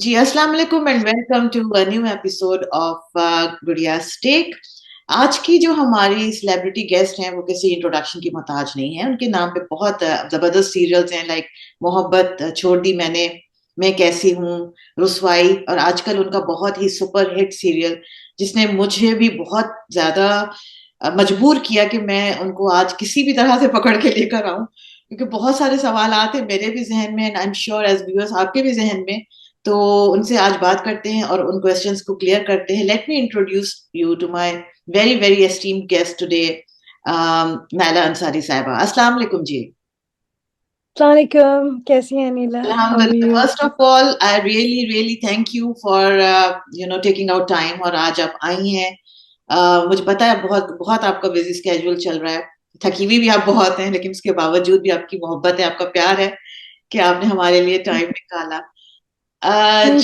جی السلام علیکم and welcome to new episode of گڑیاز ٹیک. آج کی جو ہماری سیلیبریٹی گیسٹ ہیں وہ کسی انٹروڈکشن کی محتاج نہیں ہے. ان کے نام پہ بہت زبردست سیریلز ہیں لائک محبت چھوڑ دی میں کیسی ہوں, رسوائی, اور آج کل ان کا بہت ہی سپر ہٹ سیریل جس نے مجھے بھی بہت زیادہ مجبور کیا کہ میں ان کو آج کسی بھی طرح سے پکڑ کے لے کر آؤں, کیونکہ بہت سارے سوالات ہیں میرے بھی ذہن میں and I am sure as viewers آپ کے بھی ذہن میں. تو ان سے آج بات کرتے ہیں اور ان کوسچنس کو کلیئر کرتے ہیں. Let me introduce you to my very very esteemed guest today, Naila Ansari صاحبہ. السلام علیکم جی. السلام علیکم. کیسی ہیں نیلا؟ الحمد ہاؤ آر للہ. You? First of all I really really thank you for taking out time, اور آج آپ آئی ہیں. مجھے پتا ہے بہت بہت آپ کا بزی اسکیجول چل رہا ہے, تھکی ہوئی بھی آپ بہت ہیں, لیکن اس کے باوجود بھی آپ کی محبت ہے, آپ کا پیار ہے کہ آپ نے ہمارے لیے ٹائم نکالا.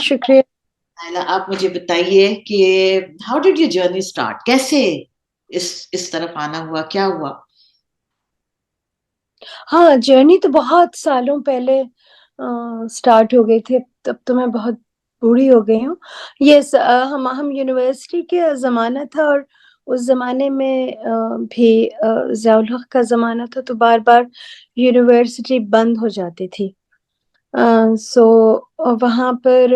شکریہ. نائلہ, آپ مجھے بتائیے کہ how did your journey start, کیسے اس طرف آنا ہوا, کیا ہوا؟ ہاں, جرنی تو بہت سالوں پہلے سٹارٹ ہو گئی تھی. اب تو میں بہت بوڑھی ہو گئی ہوں. یس, ہم یونیورسٹی کے زمانہ تھا, اور اس زمانے میں بھی ضیاء الحق کا زمانہ تھا, تو بار بار یونیورسٹی بند ہو جاتی تھی. سو وہاں پر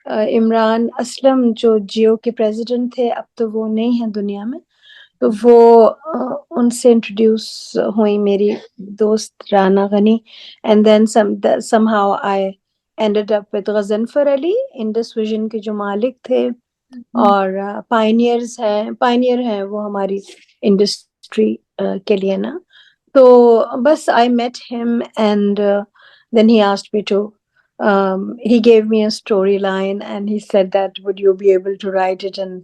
عمران اسلم جو جیو کے پریزیڈنٹ تھے, اب تو وہ نہیں ہیں دنیا میں, تو وہ ان سے انٹروڈیوس ہوئی میری دوست Rana Ghani. And then some how I ended up with Ghazanfar Ali, Indus vision کے جو مالک تھے اور پائنیئر ہیں وہ ہماری انڈسٹری کے لیے نا. تو بس I met him, and then he asked me to he gave me a storyline and he said that would you be able to write it, and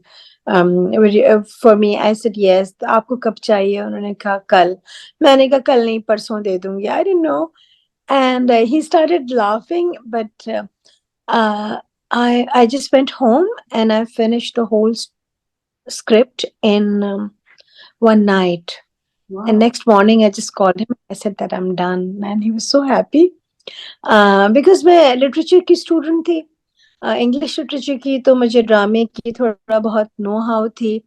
for me I said yes. تو آپ کو کب چاہیے؟ انہوں نے کہا کل. میں نے کہا کل نہیں, پرسوں دے دوں گی. I didn't know. And he started laughing, but I just went home and I finished the whole script in one night. And next morning I just called him. I said that I'm done, and he was so happy. Because میں literature کی student تھی, English literature کی, تو مجھے ڈرامے کی تھوڑا بہت نو ہاؤ تھی,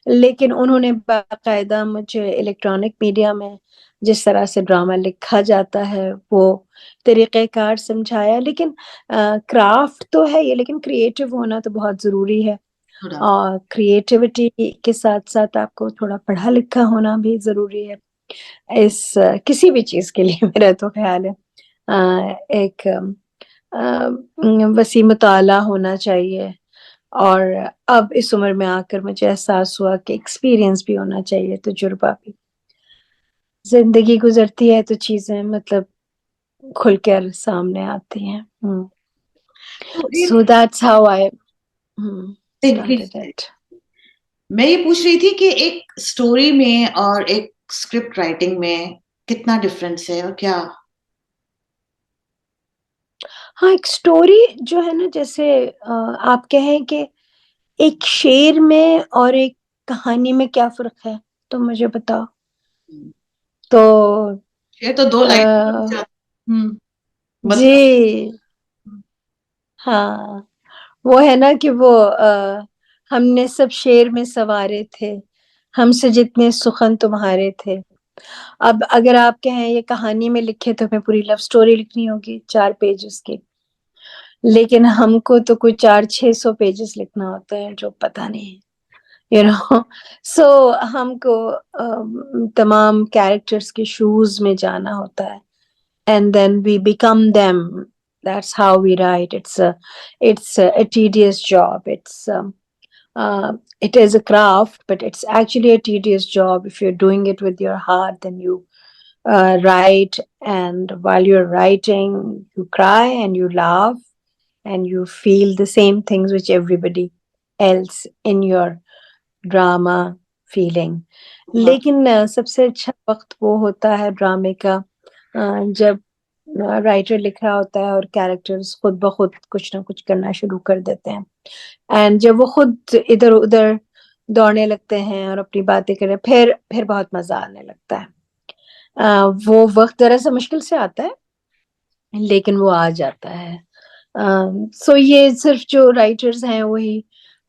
لیکن انہوں نے باقاعدہ مجھے الیکٹرانک میڈیا میں جس طرح سے ڈرامہ لکھا جاتا ہے وہ طریقہ کار سمجھایا. لیکن کرافٹ تو ہے یہ, لیکن کریٹو ہونا تو بہت ضروری ہے, اور کریٹیوٹی کے ساتھ ساتھ آپ کو تھوڑا پڑھا لکھا ہونا بھی ضروری ہے اس کسی بھی چیز کے لیے. میرا تو خیال ہے ایک وسیع مطالعہ ہونا چاہیے, اور اب اس عمر میں آ کر مجھے احساس ہوا کہ ایکسپیرئنس بھی ہونا چاہیے, تجربہ بھی. زندگی گزرتی ہے تو چیزیں مطلب کھل کر سامنے آتی ہیں. So that's how I started it. میں یہ پوچھ رہی تھی کہ ایک اسٹوری میں اور ایک اسکرپٹ رائٹنگ میں کتنا ڈفرینس ہے اور کیا؟ ہاں, ایک اسٹوری جو ہے نا, جیسے آپ کہیں کہ ایک شعر میں اور ایک کہانی میں کیا فرق ہے, تو مجھے بتاؤ. تو یہ تو دو لائن. جی ہاں, وہ ہے نا کہ وہ ہم نے سب شعر میں سوارے تھے, ہم سے جتنے سخن تمہارے تھے. اب اگر آپ کہیں یہ کہانی میں لکھے تو ہمیں پوری لو اسٹوری لکھنی ہوگی 4 پیجز کی, لیکن ہم کو تو کوئی 400-600 پیجز لکھنا ہوتا ہے جو پتہ نہیں سو ہم کو تمام کیریکٹرز کے شوز میں جانا ہوتا ہے, and then we become them. That's how we write. It's a tedious job. It is a craft, but it's actually a tedious job. If you're doing it with your heart, then you write, and while you're writing, you cry and you laugh and you feel the same things which everybody else in your drama feeling. لیکن سب سے اچھا وقت وہ ہوتا ہے ڈرامے کا جب رائٹر لکھ رہا ہوتا ہے اور کیریکٹرز خود بخود کچھ نہ کچھ کرنا شروع کر دیتے ہیں, اینڈ جب وہ خود ادھر ادھر دوڑنے لگتے ہیں اور اپنی باتیں کریں, پھر بہت مزہ آنے لگتا ہے. وہ وقت ذرا سا مشکل سے آتا ہے, لیکن وہ آ جاتا ہے. سو یہ صرف جو رائٹرز ہیں وہی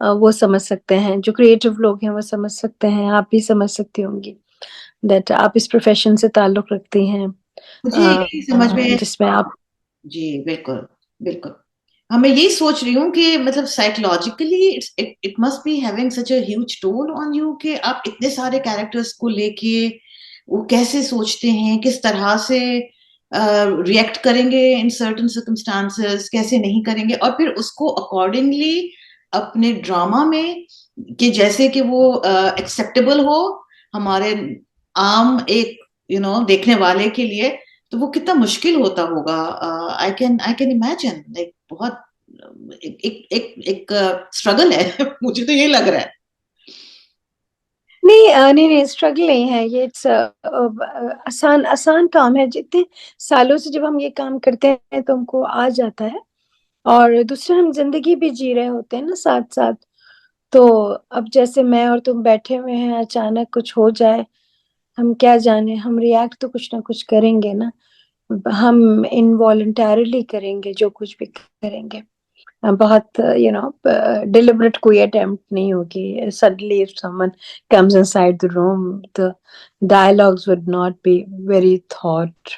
وہ سمجھ سکتے ہیں، جو کریٹو لوگ ہیں وہ سمجھ سکتے ہیں، آپ بھی سمجھ سکتی ہوں گی دیٹ آپ اس پروفیشن سے تعلق رکھتی ہیں مجھے یہی سمجھ میں جس میں آپ جی بالکل بالکل میں یہی سوچ رہی ہوں کہ مطلب psychologically it must be having such a huge toll on you کہ آپ اتنے سارے کیریکٹرز کو لے کے وہ کیسے سوچتے ہیں، کس طرح سے ریئیکٹ کریں گے ان سرٹن سرکمسٹانسز، کیسے نہیں کریں گے، اور پھر اس کو اکارڈنگلی اپنے ڈراما میں کہ جیسے کہ وہ ایکسیپٹیبل ہو ہمارے عام ایک دیکھنے والے کے لیے، تو وہ کتنا مشکل ہوتا ہوگا. آئی کین امیجن لائک بہت ایک اسٹرگل ہے. مجھے تو یہ لگ رہا ہے. نہیں اسٹرگل نہیں ہے یہ، آسان کام ہے. جتنے سالوں سے جب ہم یہ کام کرتے ہیں تو ہم کو آ جاتا ہے، اور دوسرے ہم زندگی بھی جی رہے ہوتے ہیں نا ساتھ ساتھ. تو اب جیسے میں اور تم بیٹھے ہوئے ہیں، اچانک کچھ ہو جائے، ہم کیا جانے، ہم ریئیکٹ تو کچھ نہ کچھ کریں گے نا، ہم انوالنٹیرلی کریں گے جو کچھ بھی کریں گے. بہت ڈیلیبریٹ کوئی اٹیمپٹ نہیں ہوگی. Suddenly if someone comes inside the room, the dialogues would not be very thought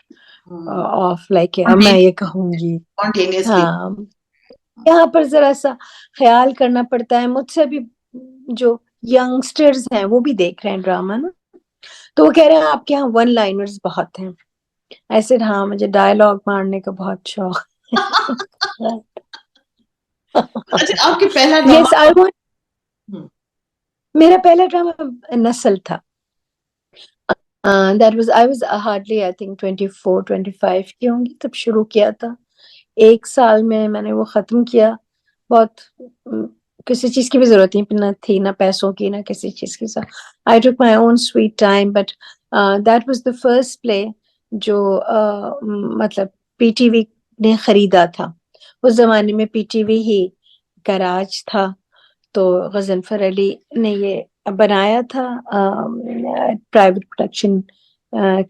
of like میں یہ کہوں گی. Spontaneously. ہاں یہاں پر ذرا سا خیال کرنا پڑتا ہے. مجھ سے بھی جو ینگسٹرز ہیں وہ بھی دیکھ رہے ہیں ڈرامہ نا، تو وہ کہہ رہے ہیں آپ کے یہاں ون لائنرز بہت ہیں. ایسے ہاں مجھے ڈائلاگ مارنے کا بہت شوق ہے. اچھا، آپ کے پہلا Yes, I ڈرامہ؟ want. میرا پہلا ڈرامہ نسل تھا. I was hardly I think 24-25 کی ہوں گی تب شروع کیا تھا. 1 سال میں نے وہ ختم کیا. بہت کسی چیز کی بھی ضرورت نہیں نہ تھی، نہ پیسوں کی، نہ کسی چیز کی. I took my own sweet time, but that was the first play جو مطلب پی ٹی وی نے خریدا تھا. اس زمانے میں پی ٹی وی ہی کا راج تھا، تو غضنفر علی نے یہ بنایا تھا پرائیویٹ پروڈکشن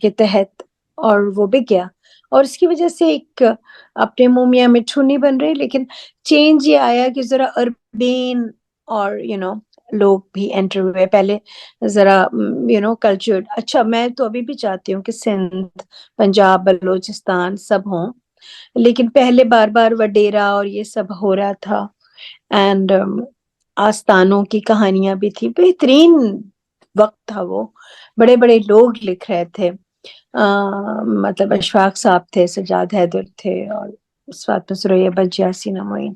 کے تحت، اور وہ بک گیا. اور اس کی وجہ سے ایک اپنے مومیا مٹھو نہیں بن رہے، لیکن چینج یہ آیا کہ ذرا اربین اور لوگ بھی انٹر ہوئے. پہلے ذرا کلچر. اچھا میں تو ابھی بھی چاہتی ہوں کہ سندھ، پنجاب، بلوچستان سب ہوں، لیکن پہلے بار بار وڈیرا اور یہ سب ہو رہا تھا. اینڈ آستانوں کی کہانیاں بھی تھی. بہترین وقت تھا وہ. بڑے بڑے لوگ لکھ رہے تھے، مطلب اشفاق صاحب تھے، سجاد حیدر تھے، اور اس وقت میں سریا بچ، یاسین معین،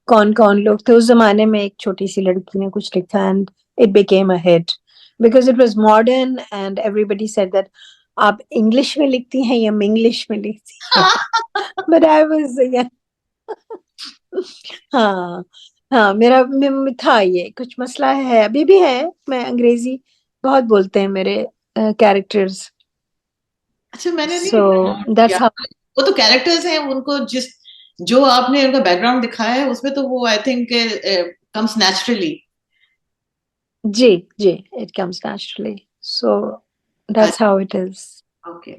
کون لوگ تھے. اس زمانے میں ایک چھوٹی سی لڑکی نے کچھ لکھا and it became a hit because it was modern and everybody said that آپ انگلش میں لکھتی ہیں یا منگلش میں لکھتی ہیں. بٹ آئی واز ہاں میرا تھا یہ کچھ مسئلہ ہے، ابھی بھی ہے. میں انگریزی بہت بولتے ہیں میرے کیریکٹرز. اچھا میں نے سو دیٹس ہاؤ. وہ تو کیریکٹرز ہیں، ان کو جو آپ نے ان کا بیک گراؤنڈ دکھایا ہے اس میں تو وہ آئی تھنک کمس نیچرلی. جی it comes naturally. So that's how it is. Okay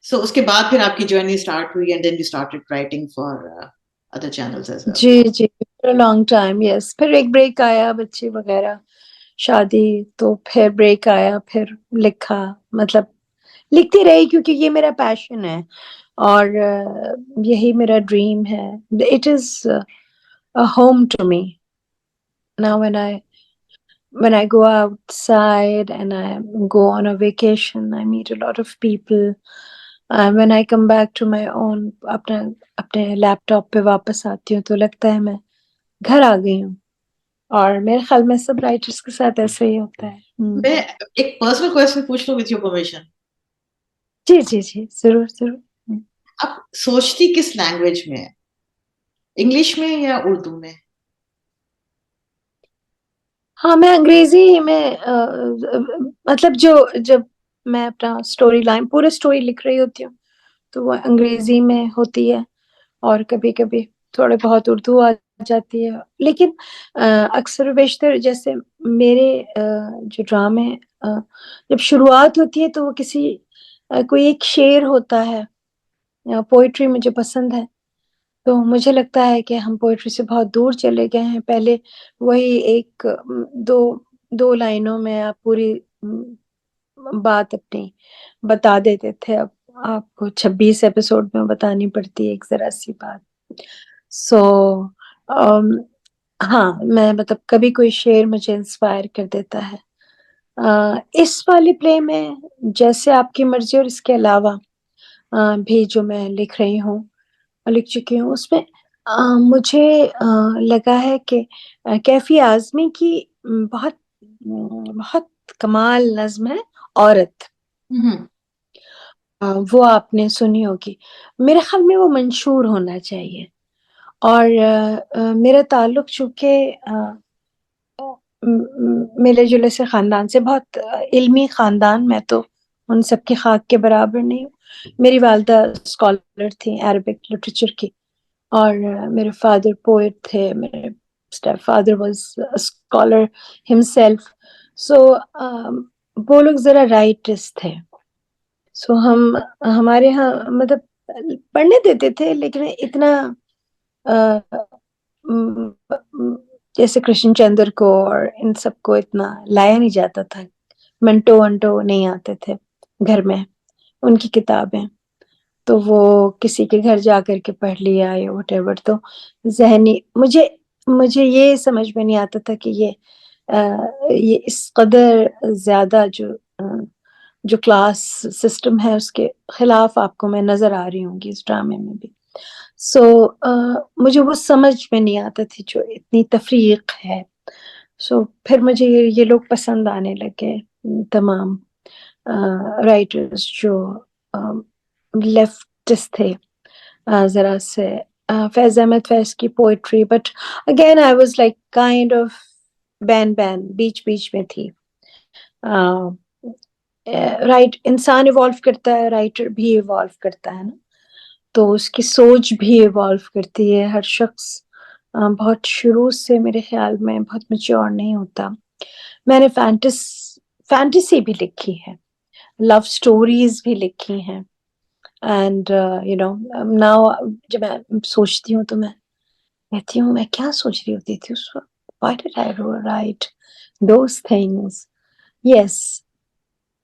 so اس کے بعد پھر آپ کی جرنی اسٹارٹ ہوئی and then you started writing for other channels as well. جی لانگ ٹائم. یس پھر ایک بریک آیا، بچے وغیرہ، شادی، تو پھر بریک آیا. پھر لکھا، مطلب لکھتی رہی کیونکہ یہ میرا پیشن ہے اور یہی میرا ڈریم ہے. It is a home to me. Now when I go outside and I go on a vacation, I meet a lot of people. When I come back to my own اپنے لیپ top پہ واپس آتی ہوں تو لگتا ہے میں گھر آ گئی ہوں. اور میرے خیال میں سب رائٹرس کے ساتھ ایسا ہی ہوتا ہے. میں ایک پرسنل کوسچن پوچھ لوں وتھ یور پرمیشن. جی ضرور. آپ سوچتی کس لینگویج میں ہے، انگلش میں یا اردو میں؟ ہاں میں انگریزی میں مطلب جب میں اپنا اسٹوری لائن پورے اسٹوری لکھ رہی ہوتی ہوں تو وہ انگریزی میں ہوتی ہے، اور کبھی کبھی تھوڑے بہت اردو آ جاتی ہے. لیکن اکثر و بیشتر جیسے میرے جو ڈرامے جب شروعات ہوتی ہے تو وہ کوئی ایک شعر ہوتا ہے. پوئٹری مجھے پسند ہے، تو مجھے لگتا ہے کہ ہم پوئٹری سے بہت دور چلے گئے ہیں. پہلے وہی ایک دو لائنوں میں آپ پوری بات اپنی بتا دیتے تھے. اب آپ کو 26 ایپیسوڈ میں بتانی پڑتی ہے ایک ذرا سی بات. سو ہاں، میں مطلب کبھی کوئی شعر مجھے انسپائر کر دیتا ہے. اس والے پلے میں جیسے آپ کی مرضی اور اس کے علاوہ بھی جو میں لکھ چکی ہوں، اس میں مجھے لگا ہے کہ کیفی اعظمی کی بہت بہت کمال نظم ہے عورت. وہ آپ نے سنی ہوگی. میرے خیال میں وہ منشور ہونا چاہیے. اور میرا تعلق چونکہ ملے جلے سے خاندان سے، بہت علمی خاندان، میں تو ان سب کی خاک کے برابر نہیں ہوں. میری والدہ اسکالر تھی عربک لٹریچر کی، اور میرے فادر پوئٹ تھے. میرے step father was scholar himself. So وہ لوگ ذرا رائٹرس تھے. سو ہمارے ہاں مطلب پڑھنے دیتے تھے، لیکن اتنا جیسے کرشن چندر کو اور ان سب کو اتنا لایا نہیں جاتا تھا. منٹو ونٹو نہیں آتے تھے گھر میں ان کی کتابیں. تو وہ کسی کے گھر جا کر کے پڑھ لیا یا وٹ ایور. تو ذہنی مجھے یہ سمجھ میں نہیں آتا تھا کہ یہ اس قدر زیادہ جو کلاس سسٹم ہے اس کے خلاف آپ کو میں نظر آ رہی ہوں گی اس ڈرامے میں بھی. سو مجھے وہ سمجھ میں نہیں آتا تھی جو اتنی تفریق ہے. سو پھر مجھے یہ لوگ پسند آنے لگے، تمام رائٹرز جو لیفٹس تھے ذرا سے. فیض احمد فیض کی poetry, but again I was like kind of been بیچ میں تھی. رائٹ انسان ایوالو کرتا ہے، رائٹر بھی ایوالو کرتا ہے نا. تو اس کی سوچ بھی ایوالو کرتی ہے. ہر شخص بہت شروع سے میرے خیال میں بہت میچور نہیں ہوتا. میں نے فینٹیسی بھی لکھی ہے، لو سٹوریز بھی لکھی ہیں. اینڈ ناؤ جب میں سوچتی ہوں تو میں کہتی ہوں میں کیا سوچ رہی ہوتی تھی اس وقت. Why did I write those things? Yes.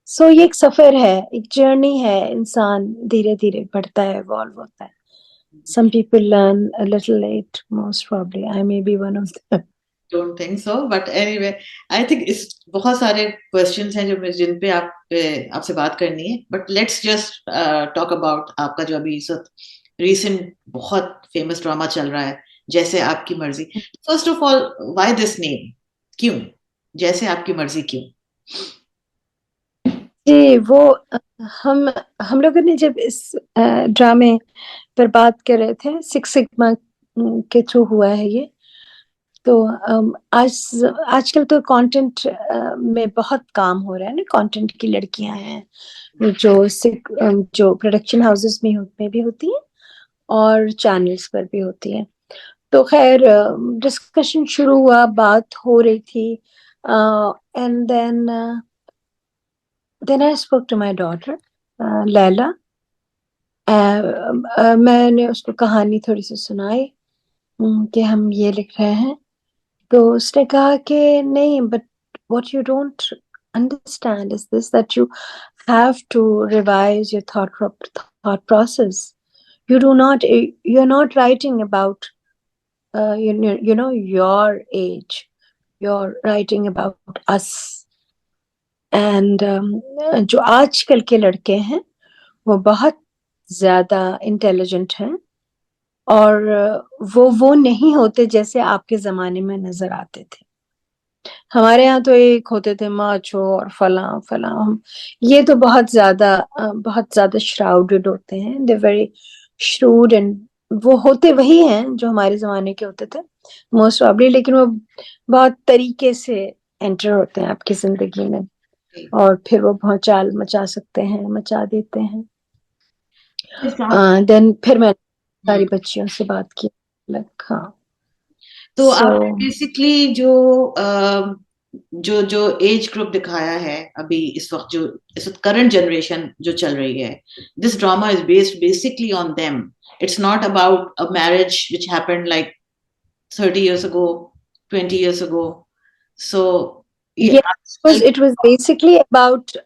سو یہ ایک سفر ہے، ایک جرنی ہے. انسان دھیرے دھیرے بڑھتا ہے، ایوالو ہوتا ہے. Some people learn a little late, most probably. I may be one of them. Don't think so, but anyway, I think اس بہت سارے questions ہیں جن پہ آپ سے بات کرنی ہے. But let's just talk about آپ کا جو ابھی اس وقت ریسنٹ بہت فیمس ڈراما چل رہا ہے، جیسے آپ کی مرضی. First of all, why this name? کیوں جیسے آپ کی مرضی کیوں؟ جی، وہ ہم لوگوں نے جب اس ڈرامے پر بات کر رہے تھے، سکس سگما کے تھرو ہوا ہے یہ. تو آج کل تو کانٹینٹ میں بہت کام ہو رہا ہے نا. کانٹینٹ کی لڑکیاں ہیں جو پروڈکشن ہاؤسز میں بھی ہوتی ہیں اور چینلز پر بھی ہوتی ہیں. تو خیر ڈسکشن شروع ہوا، بات ہو رہی تھی. And then I spoke to my daughter, Laila. میں نے اس کو کہانی تھوڑی سی سنائی کہ ہم یہ لکھ رہے ہیں. تو اس نے کہا کہ نہیں، but what you don't understand is this, that you have to revise your thought process. You're not writing about your age. You're writing about us. And جو آج کل کے لڑکے ہیں وہ بہت زیادہ انٹیلیجنٹ ہیں، اور وہ نہیں ہوتے جیسے آپ کے زمانے میں نظر آتے تھے. ہمارے ہاں تو ایک ہوتے تھے ماچو اور فلاں. یہ تو بہت زیادہ شراؤڈڈ ہوتے ہیں. دے ویری شروڈ، اینڈ وہ ہوتے وہی ہیں جو ہمارے زمانے کے ہوتے تھے موسٹ پروبلی، لیکن وہ بہت طریقے سے انٹر ہوتے ہیں آپ کی زندگی میں، اور پھر وہ بھونچال مچا دیتے ہیں. دین پھر میں ساری بچیوں سے بات کی. ہاں، تو آپ نے بیسکلی جو ایج گروپ دکھایا ہے ابھی اس وقت کرنٹ جنریشن جو چل رہی ہے، this drama is based basically on them. It's not about a marriage which happened like 30 years ago, 20 years ago. So Yeah, it was basically about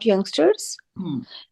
youngsters.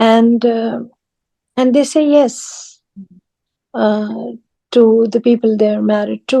and they say yes to the people they are married to.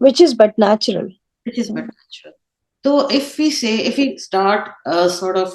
which is but natural. So if we start sort of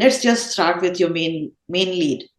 Let's just start with your main lead,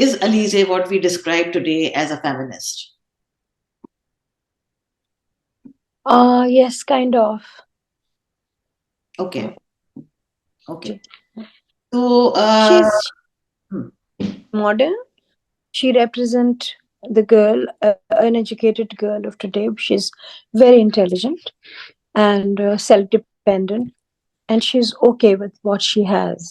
is Alize what we describe today as a feminist? Yes, kind of. Okay. So she's modern. She represents the girl, an educated girl of today. She's very intelligent and self-dependent, and she's okay with what she has.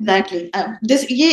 Exactly.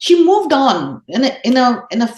she moved on in a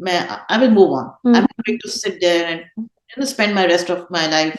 I will move on. I'm not going to sit there and spend my rest of my life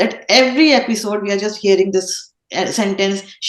that every episode we are just hearing this sentence,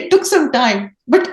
It took some time, but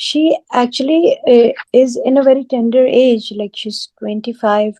She actually is in a very tender age, like she's 25,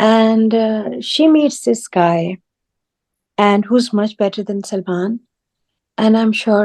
and she meets this guy, and who's much better than Salman, and I'm sure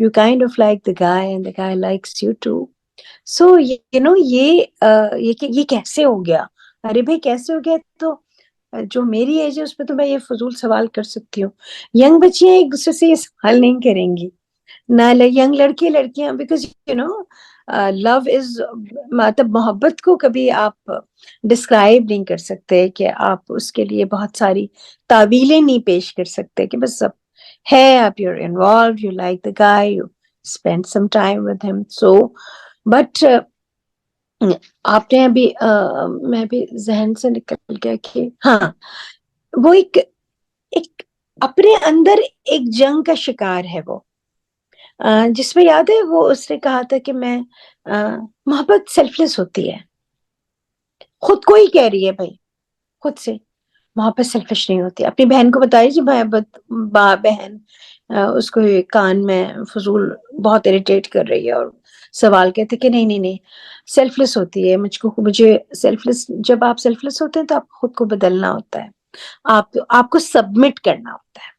you kind of like the guy and the guy likes you too, so you know یہ کیسے ہو گیا، ارے بھائی کیسے ہو گیا؟ تو جو میری age ہے اس پہ تو میں یہ فضول سوال کر سکتی ہوں. ینگ بچیاں ایک دوسرے سے یہ سوال نہیں کریں گی، نہ ینگ لڑکے لڑکیاں، بیکاز یو نو لو از، مطلب محبت کو کبھی آپ ڈسکرائب نہیں کر سکتے، کہ آپ اس کے لیے بہت ساری تعویلیں نہیں پیش کر سکتے، کہ بس اب ہے، آپ you involve, you like the guy, you spend some time with ہم. سو بٹ آپ نے ابھی میں بھی ذہن سے نکل گیا کہ ہاں وہ ایک اپنے اندر ایک جنگ کا شکار ہے وہ، جس میں یاد ہے وہ اس نے کہا تھا کہ میں محبت سیلف لیس ہوتی ہے، خود کو ہی کہہ رہی ہے بھائی، خود سے. محبت سیلفش نہیں ہوتی. اپنی بہن کو بتائی جی محبت، بہن اس کو کان میں فضول بہت اریٹیٹ کر رہی ہے، اور سوال کہتے کہ نہیں نہیں نہیں سیلف لیس ہوتی ہے، مجھے سیلف لیس، جب آپ سیلف لیس ہوتے ہیں تو آپ خود کو بدلنا ہوتا ہے، آپ کو سبمٹ کرنا ہوتا ہے.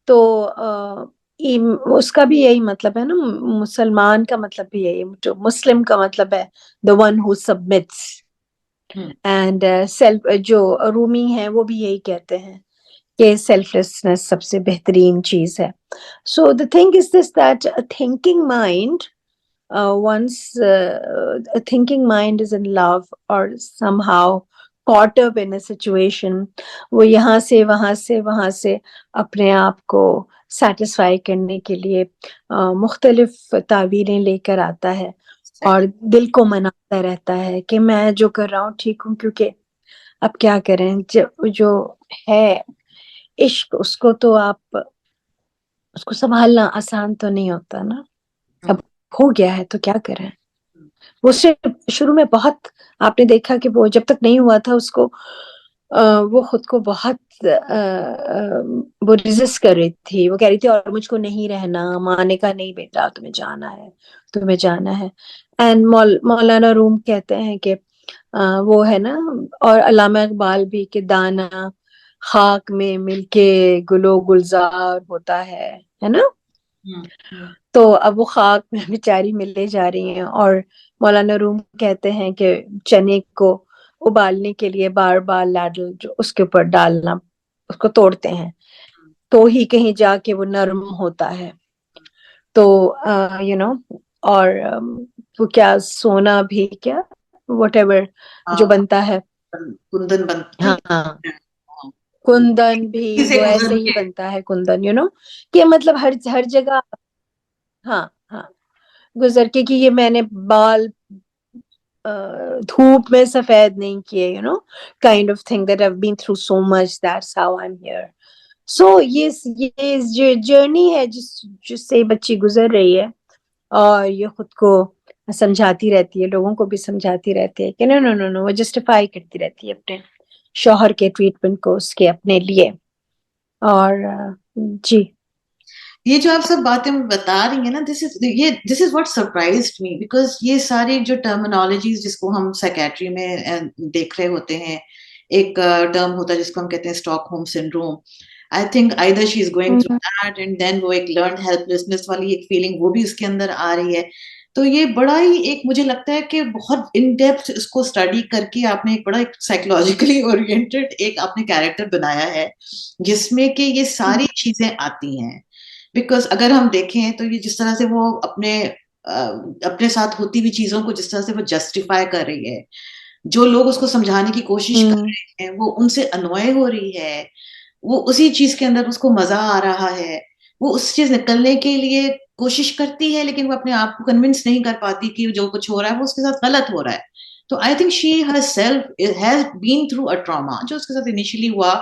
تو اس کا بھی یہی مطلب ہے نا، مسلمان کا مطلب بھی یہی، جو مسلم کا مطلب ہے the one who submits. And self, جو رومی ہیں وہ بھی یہی کہتے ہیں کہ سیلف لیسنس سب سے بہترین چیز ہے. سو the thing is this, that a thinking mind, once a thinking mind is in love or somehow caught up in a situation, وہ یہاں سے وہاں سے اپنے آپ کو سیٹسفائی کرنے کے لیے مختلف تعبیریں لے کر آتا ہے، اور دل کو مناتا رہتا ہے کہ میں جو کر رہا ہوں ٹھیک ہوں. کیونکہ اب کیا کریں، جو ہے عشق، اس کو تو آپ اس کو سنبھالنا آسان تو نہیں ہوتا نا. اب ہو گیا ہے تو کیا کریں. وہ شروع میں بہت، آپ نے دیکھا کہ وہ جب تک نہیں ہوا تھا اس کو وہ خود کو بہت وہ ریزسٹ کر رہی تھی. وہ کہہ رہی تھی اور مجھ کو نہیں رہنا. ماں نے کہا نہیں بیٹا تمہیں جانا ہے، تمہیں جانا ہے. اینڈ مولانا روم کہتے ہیں کہ وہ ہے نا، اور علامہ اقبال بھی، کہ دانا خاک میں مل کے گلو گلزار ہوتا ہے نا. تو اب وہ خاک میں بیچاری ملے جا رہی ہیں، اور مولانا روم کہتے ہیں کہ چنے کو ابالنے کے لیے بار بار لاڈل جو اس کے اوپر ڈالنا، اس کو توڑتے ہیں تو ہی کہیں جا کے وہ نرم ہوتا ہے. تو یو نو، اور وہ کیا سونا بھی، کیا وٹ ایور جو بنتا ہے، کندن بنتی ہاں کندن بھی وہ ایسے ہی بنتا ہے کندن، یو نو، کہ مطلب ہر جگہ، ہاں ہاں گزر کے، کہ یہ میں نے بال دھوپ میں سفید نہیں کیے، you know kind of thing that I've been through so much, that's how I'm here. So یہ جرنی ہے جس سے بچی گزر رہی ہے، اور یہ خود کو سمجھاتی رہتی ہے، لوگوں کو بھی سمجھاتی رہتی ہے کہ نو نو نو نو، وہ جسٹیفائی کرتی رہتی ہے اپنے شوہر کے ٹریٹمنٹ کو اس کے اپنے لیے. اور جی یہ جو آپ سب باتیں بتا رہی ہیں نا، this is what surprised me, because یہ ساری جو ٹرمینالوجیز جس کو ہم سائکیٹری میں دیکھ رہے ہوتے ہیں، ایک ٹرم ہوتا ہے جس کو ہم کہتے ہیں stock home syndrome. I think either she is going through that and then وہ ایک لرنڈ ہیلپلیسنس والی ایک فیلنگ وہ بھی اس کے اندر آ رہی ہے. تو یہ بڑا ہی ایک، مجھے لگتا ہے کہ بہت ان ڈیپتھ اس کو اسٹڈی کر کے آپ نے ایک بڑا سائیکولوجیکلی اورینٹڈ ایک آپ نے کیریکٹر بنایا ہے جس میں کہ یہ ساری چیزیں آتی ہیں. بیکاز اگر ہم دیکھیں تو یہ جس طرح سے وہ اپنے ساتھ ہوتی ہوئی چیزوں کو جس طرح سے وہ جسٹیفائی کر رہی ہے، جو لوگ اس کو سمجھانے کی کوشش کر رہے ہیں وہ ان سے انوائے ہو رہی ہے، وہ اسی چیز کے اندر اس کو مزہ آ رہا ہے، وہ اس چیز نکلنے کے لیے کوشش کرتی ہے، لیکن وہ اپنے آپ کو کنونس نہیں کر پاتی کہ جو کچھ ہو رہا ہے وہ اس کے ساتھ غلط ہو رہا ہے. تو I think she her self has been through a trauma جو اس کے ساتھ انیشلی ہوا.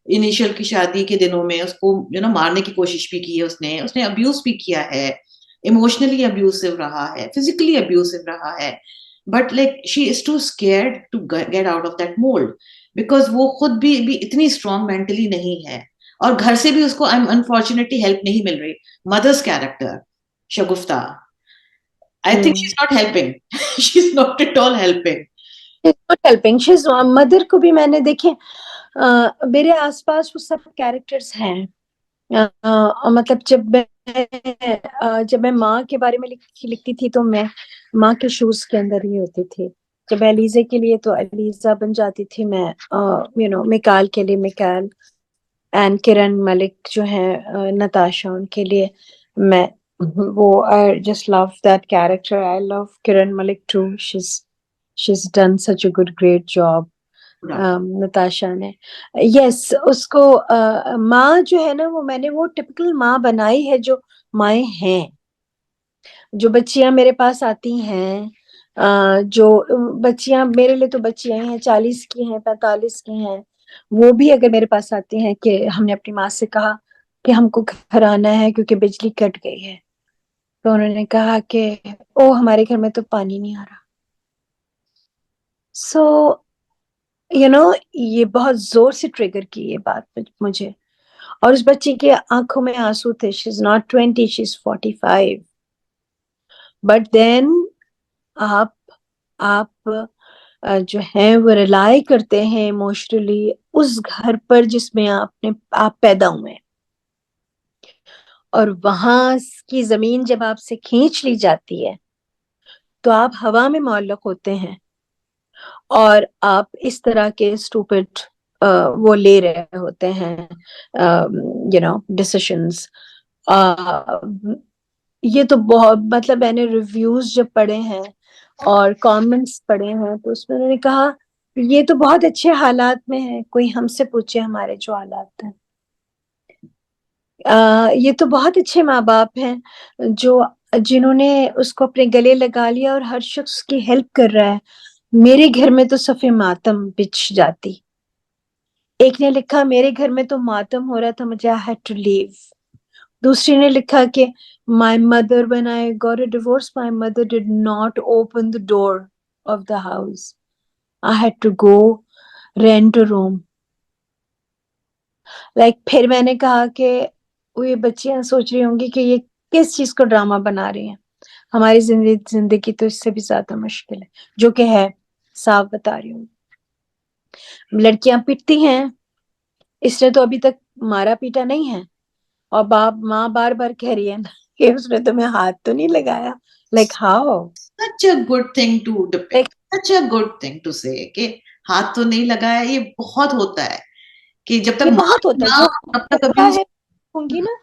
انیشل کی شادی کے دنوں میں اس کو مارنے کی کوشش بھی کی ہے، اس نے ابیوز بھی کیا ہے، ایموشنلی ابیوسو رہا ہے، فزیکلی ابیوسو رہا ہے. But like she is too scared to get out of that mould, because وہ خود بھی اتنی اسٹرانگ مینٹلی نہیں ہے، اور گھر سے بھی اس کو انفارچونیٹلی ہیلپ نہیں مل رہی. مدرس character Shagufta, I think she's not helping. She's not at all helping. Mother کو بھی میں نے دیکھے میرے آس پاس وہ سب کیریکٹرز ہیں. مطلب جب میں جب میں ماں کے بارے میں لکھتی تھی تو میں ماں کے شوز کے اندر ہی ہوتی تھی. جب علیزہ کے لیے تو علیزہ بن جاتی تھی میں, مکال کے لیے مکال, اینڈ کرن ملک جو ہیں نتاشا, ان کے لیے میں وہ I just love that character. I love Kiran Malik too. She's done such a great job. Natasha نے, یس, اس کو ماں جو ہے نا وہ میں نے وہ ٹپکل ماں بنائی ہے جو مائیں ہیں, جو بچیاں میرے پاس آتی ہیں, جو بچیاں میرے لیے تو بچیاں ہیں 40 کی ہیں 45 کی ہیں, وہ بھی اگر میرے پاس آتی ہیں کہ ہم نے اپنی ماں سے کہا کہ ہم کو گھر آنا ہے کیونکہ بجلی کٹ گئی ہے, تو انہوں نے کہا کہ او ہمارے گھر میں تو پانی نہیں آ رہا. سو یہ بہت زور سے ٹریگر کی یہ بات مجھے, اور اس بچی کے آنکھوں میں آنسو تھے. شی is not 20, she is 45. But then آپ جو ہیں وہ ریلائی کرتے ہیں ایموشنلی اس گھر پر جس میں آپ پیدا ہوئے, اور وہاں کی زمین جب آپ سے کھینچ لی جاتی ہے تو آپ ہوا میں معلق ہوتے ہیں, اور آپ اس طرح کے اسٹوپڈ وہ لے رہے ہوتے ہیں ڈیسیشنز. یہ تو بہت, مطلب میں نے ریویوز جب پڑھے ہیں اور کامنٹس پڑھے ہیں تو اس میں انہوں نے کہا یہ تو بہت اچھے حالات میں ہے, کوئی ہم سے پوچھے ہمارے جو حالات ہیں. یہ تو بہت اچھے ماں باپ ہیں جنہوں نے اس کو اپنے گلے لگا لیا اور ہر شخص کی ہیلپ کر رہا ہے. میرے گھر میں تو صفے ماتم بچھ جاتی. ایک نے لکھا میرے گھر میں تو ماتم ہو رہا تھا, مجھے I had to leave. دوسری نے لکھا کہ my mother, when I got a divorce, my mother did not open the door of the house. I had to go rent a room. پھر میں نے کہا کہ وہ یہ بچیاں سوچ رہی ہوں گی کہ یہ کس چیز کو ڈرامہ بنا رہی ہیں, ہماری زندگی تو اس سے بھی زیادہ مشکل ہے, جو کہ ہے, صاف بتا رہی ہوں. لڑکیاں پیٹتی ہیں, اس نے تو ابھی تک مارا پیٹا نہیں ہے, اور ماں بار بار کہہ رہی ہے نا کہ اس نے تمہیں ہاتھ تو نہیں لگایا. How such a good thing to depict, such a good thing to say کہ ہاتھ تو نہیں لگایا. یہ بہت ہوتا ہے کہ جب تک یہ ماں بہت ہوتا ہے, نہ جو تب تک ہوتا abuse. ہے لکھوں گی نا,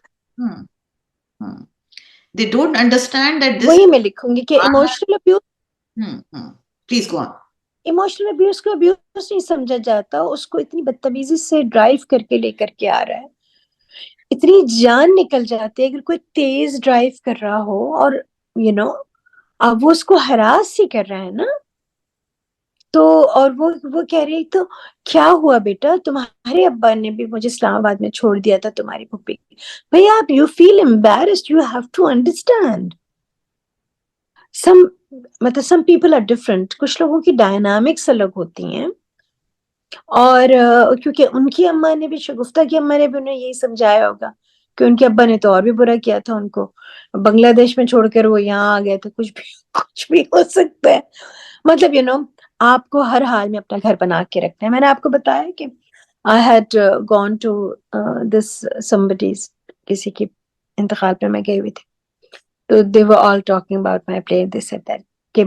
They don't understand that this. وہی میں لکھوں گی کہ emotional abuse, Please go on. Emotional abuse کو ابیوز نہیں سمجھا جاتا, اس کو اتنی بدتمیزی سے ڈرائیو کر کے لے کر کے آ رہا ہے, اتنی جان نکل جاتی ہے. اگر کوئی تیز ڈرائیو کر رہا ہو اور اب وہ اس کو ہراس ہی کر رہا ہے نا, تو اور وہ کہہ رہی تو کیا ہوا بیٹا, تمہارے ابا نے بھی مجھے اسلام آباد میں چھوڑ دیا تھا تمہاری پھپھی. بھئی آپ you feel embarrassed, you have to understand. some people are different. کچھ لوگوں کی ڈائنامکس الگ ہوتی ہیں, اور کیونکہ ان کی اماں نے بھی, شگفتہ کی اماں نے بھی انہیں یہی سمجھایا ہوگا کہ ان کے ابا نے تو اور بھی برا کیا تھا ان کو, بنگلہ دیش میں چھوڑ کر وہ یہاں آ گئے تھے, کچھ بھی ہو سکتا ہے. مطلب آپ کو ہر حال میں اپنا گھر بنا کے رکھنا ہے. میں نے آپ کو بتایا کہ I had gone to this somebody's, کسی کی انتقال پہ میں گئی ہوئی تھی, تو they were all talking about my play. They said that کہ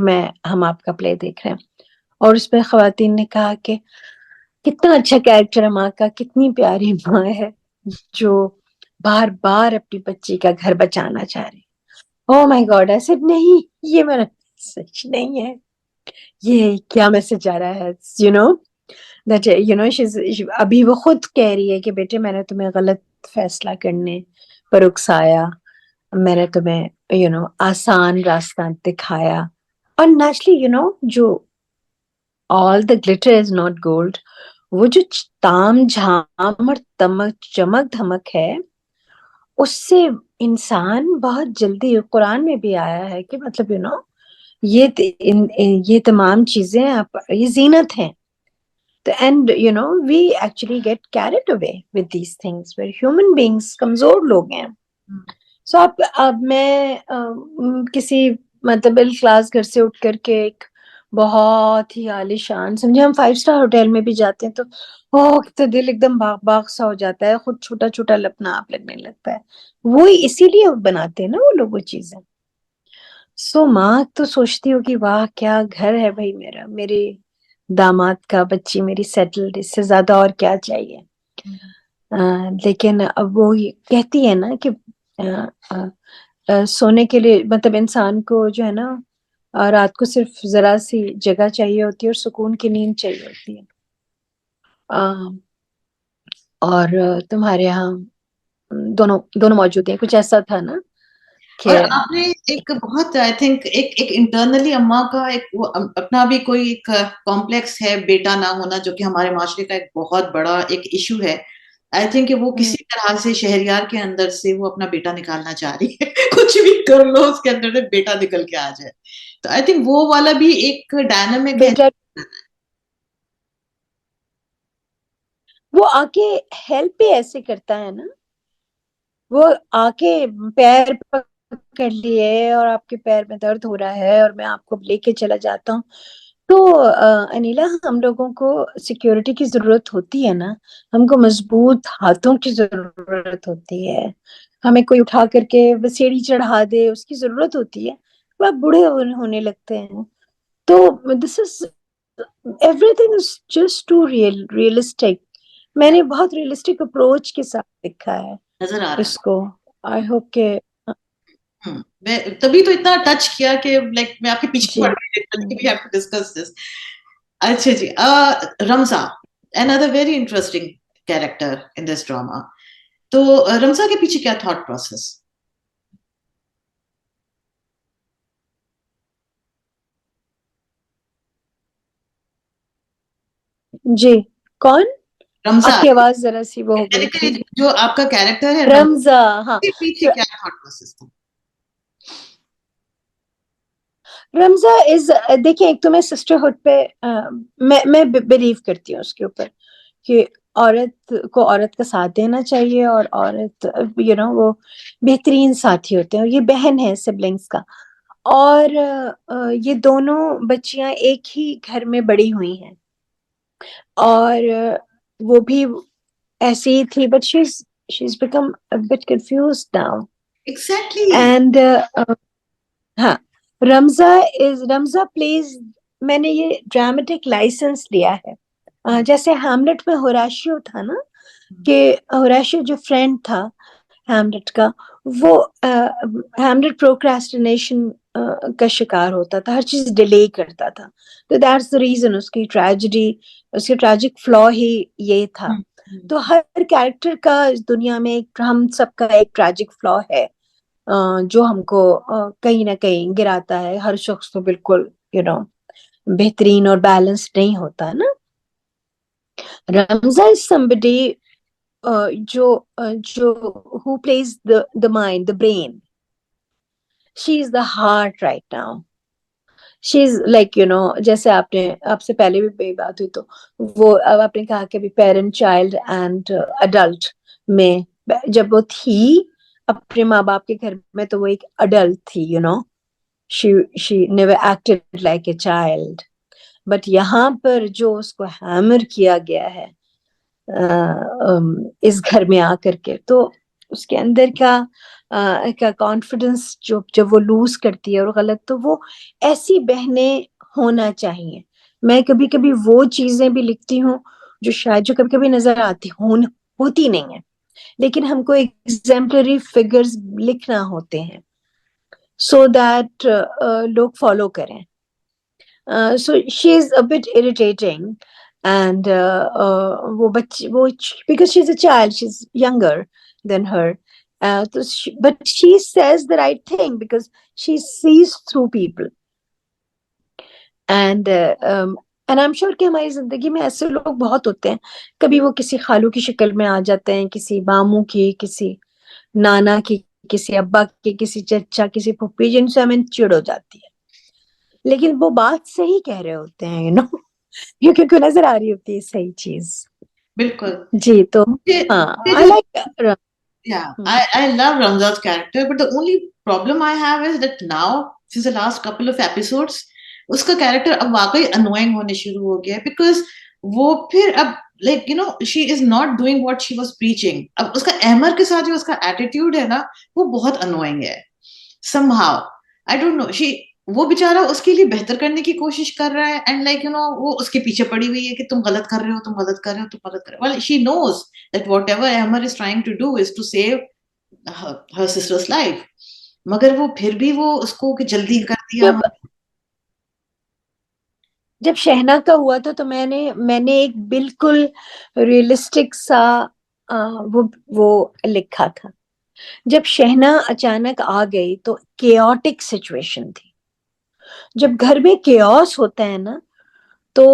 ہم آپ کا پلے دیکھ رہے ہیں, اور اس میں خواتین نے کہا کہ کتنا اچھا کیریکٹر ہے ماں کا, کتنی پیاری ماں ہے جو بار بار اپنی بچی کا گھر بچانا چاہ رہی. Oh my God, I said نہیں, یہ میرا سچ نہیں ہے, یہ کیا میسج آ رہا ہے. ابھی وہ خود کہہ رہی ہے کہ بیٹے میں نے تمہیں غلط فیصلہ کرنے پر اکسایا, میں نے تمہیں آسان راستہ دکھایا. اور نیچرلی جو all the glitter is not gold, وہ جو تام جھام اور چمک دھمک ہے, اس سے انسان بہت جلدی, قرآن میں بھی آیا ہے کہ مطلب یہ تمام چیزیں یہ زینت ہیں. And we actually get carried away with these things. We're human beings, کمزور لوگ ہیں. So اب میں کسی مطلب کلاس گھر سے اٹھ کر کے ایک بہت ہی عالیشان. سمجھے ہم 5 اسٹار ہوٹل میں بھی جاتے ہیں تو دل ایک دم باغ باغ سا ہو جاتا ہے, خود چھوٹا چھوٹا اپنا آپ لگنے لگتا ہے. وہی اسی لیے بناتے ہیں نا وہ لوگ وہ چیزیں. سو ماں تو سوچتی ہو کہ واہ کیا گھر ہے بھائی میرا, میرے داماد کا بچی میری سیٹلڈ, اس سے زیادہ اور کیا چاہیے. لیکن اب وہ کہتی ہے نا کہ سونے کے لیے مطلب انسان کو جو ہے نا رات کو صرف ذرا سی جگہ چاہیے ہوتی ہے اور سکون کی نیند چاہیے ہوتی ہے. اور تمہارے یہاں دونوں موجود ہیں, کچھ ایسا تھا نا کہ. اور آپ نے ایک بہت آئی تھنک ایک انٹرنلی اماں کا ایک اپنا بھی کوئی ایک کمپلیکس ہے بیٹا نہ ہونا, جو کہ ہمارے معاشرے کا ایک بہت بڑا ایک ایشو ہے. آئی تھنک کہ وہ کسی طرح سے شہریار کے اندر سے وہ اپنا بیٹا نکالنا چاہ رہی ہے. کچھ بھی کر لو اس کے اندر سے بیٹا نکل کے آ جائے. تو آئی تھنک وہ والا بھی ایک ڈائنامک ہے. وہ آ کے ہیلپ بھی ایسے کرتا ہے نا, وہ آ کے پیر پکڑ لیے اور آپ کے پیر میں درد ہو رہا ہے اور میں آپ کو لے کے چلا جاتا ہوں. تو انیلا ہم لوگوں کو سیکیورٹی کی ضرورت ہوتی ہے نا, ہم کو مضبوط ہاتھوں کی ضرورت ہوتی ہے, ہمیں کوئی اٹھا کر کے سیڑھی چڑھا دے اس کی ضرورت ہوتی ہے. وہ آپ بوڑھے ہونے لگتے ہیں تو this is everything is just too realistic. میں نے بہت ریئلسٹک اپروچ کے ساتھ لکھا ہے نظر آ رہا اس کو. آئی ہوپ کہ میں تبھی تو اتنا ٹچ کیا کہ لائک میں آپ کے پیچھے جی پڑ رہی. اچھا جی, Ramza another very interesting character in this drama. تو رمزا کے پیچھے کیا تھاٹ پروسیس؟ جی کون؟ رمزا آپ کی آواز ذرا سی وہ ہو گئی تھی. جو آپ کا کیریکٹر ہے رمزا, ہاں کے پیچھے کیا تھاٹ پروسیس تھا؟ رمزا از دیکھیں, ایک تو میں سسٹرہڈ پہ میں بلیو کرتی ہوں اس کے اوپر کہ عورت کو عورت کا ساتھ دینا چاہیے, اور عورت وہ بہترین ساتھی ہوتے ہیں, اور یہ بہن ہے سبلنگس کا, اور یہ دونوں بچیاں ایک ہی گھر میں بڑی ہوئی ہیں, اور وہ بھی ایسی ہی تھی, but she's become a bit confused now. Exactly. And ہاں, رمزا پلیز, میں نے یہ ڈرامیٹک لائسنس لیا ہے, جیسے ہیملٹ میں ہوراشیو تھا نا, کہ ہوراشیو جو فرینڈ تھا ہیملٹ کا, وہ ہیملٹ پروکراسٹینیشن کا شکار ہوتا تھا, ہر چیز ڈیلے کرتا تھا. تو دیٹس دا ریزن, اس کی ٹریجڈی, اس کی ٹریجک فلا ہی یہ تھا. تو ہر کیریکٹر کا اس دنیا میں ہم سب کا ایک ٹریجک فلا ہے جو ہم کو کہیں نہ کہیں گراتا ہے. ہر شخص تو بالکل بہترین اور بیلنس نہیں ہوتا نا. رمزا is somebody جو who plays the mind, the brain. She is the heart right now. She is like جیسے آپ سے پہلے بھی بات ہوئی, تو وہ اب آپ نے کہا کہ پیرنٹ چائلڈ اینڈ اڈلٹ میں جب وہ تھی اپنے ماں باپ کے گھر میں, تو وہ ایک اڈلٹ تھی. she never acted like a child. But یہاں پر جو اس کو ہیمر کیا گیا ہے اس گھر میں آ کر کے, تو اس کے اندر کا کانفیڈنس جب وہ لوز کرتی ہے اور غلط, تو وہ ایسی بہنیں ہونا چاہیے. میں کبھی کبھی وہ چیزیں بھی لکھتی ہوں جو شاید جو کبھی کبھی نظر آتی ہوتی نہیں ہے, لیکن ہم کو ایگزیمپلری فگرز لکھنا ہوتے ہیں سو دیٹ لوگ فالو کریں. So she is a bit irritating, and because she's a child, she's younger than her, but she says the right thing because she sees through people. And I'm sure کہ ہماری زندگی میں ایسے لوگ بہت ہوتے ہیں, کبھی وہ کسی خالو کی شکل میں آ جاتے ہیں, کسی ماموں کی, کسی نانا کی, کسی ابا کی, کسی چچا, کسی پھپھی, جن سے ہمیں چڑ ہو جاتی ہے, لیکن وہ بات صحیح کہہ رہے ہوتے ہیں کیونکہ نظر آ رہی ہوتی ہے صحیح چیز. بالکل جی, تو ہاں Yeah, I love Ramza's character, but the only problem I have is that now, since the last couple of episodes, اس کا کیریکٹر اب واقعی انوائنگ ہونے شروع ہو گیا ہے, بیکاز وہ پھر اب like you know she is not doing what she was preaching. اب اس کا احمر کے ساتھ جو اس کا ایٹیٹیوڈ ہے نا وہ بہت انوائنگ ہے سم ہاؤ. آئی ڈونٹ نو, شی وہ بےچارا اس کے لیے بہتر کرنے کی کوشش کر رہا ہے, اینڈ لائک یو نو وہ اس کے پیچھے پڑی ہوئی ہے کہ تم غلط کر رہے ہو, تم غلط کر رہے ہو, تم غلط کر رہے ہو. well she knows that whatever Amar is trying to do is to save her sister's life, مگر وہ پھر بھی وہ اس کو کہ جلدی کر دیا. جب شہنا کا ہوا تھا تو میں نے ایک بالکل ریئلسٹک سا وہ لکھا تھا. جب شہنا اچانک آ گئی تو کیوٹک سچویشن تھی. جب گھر میں کیوس ہوتا ہے نا تو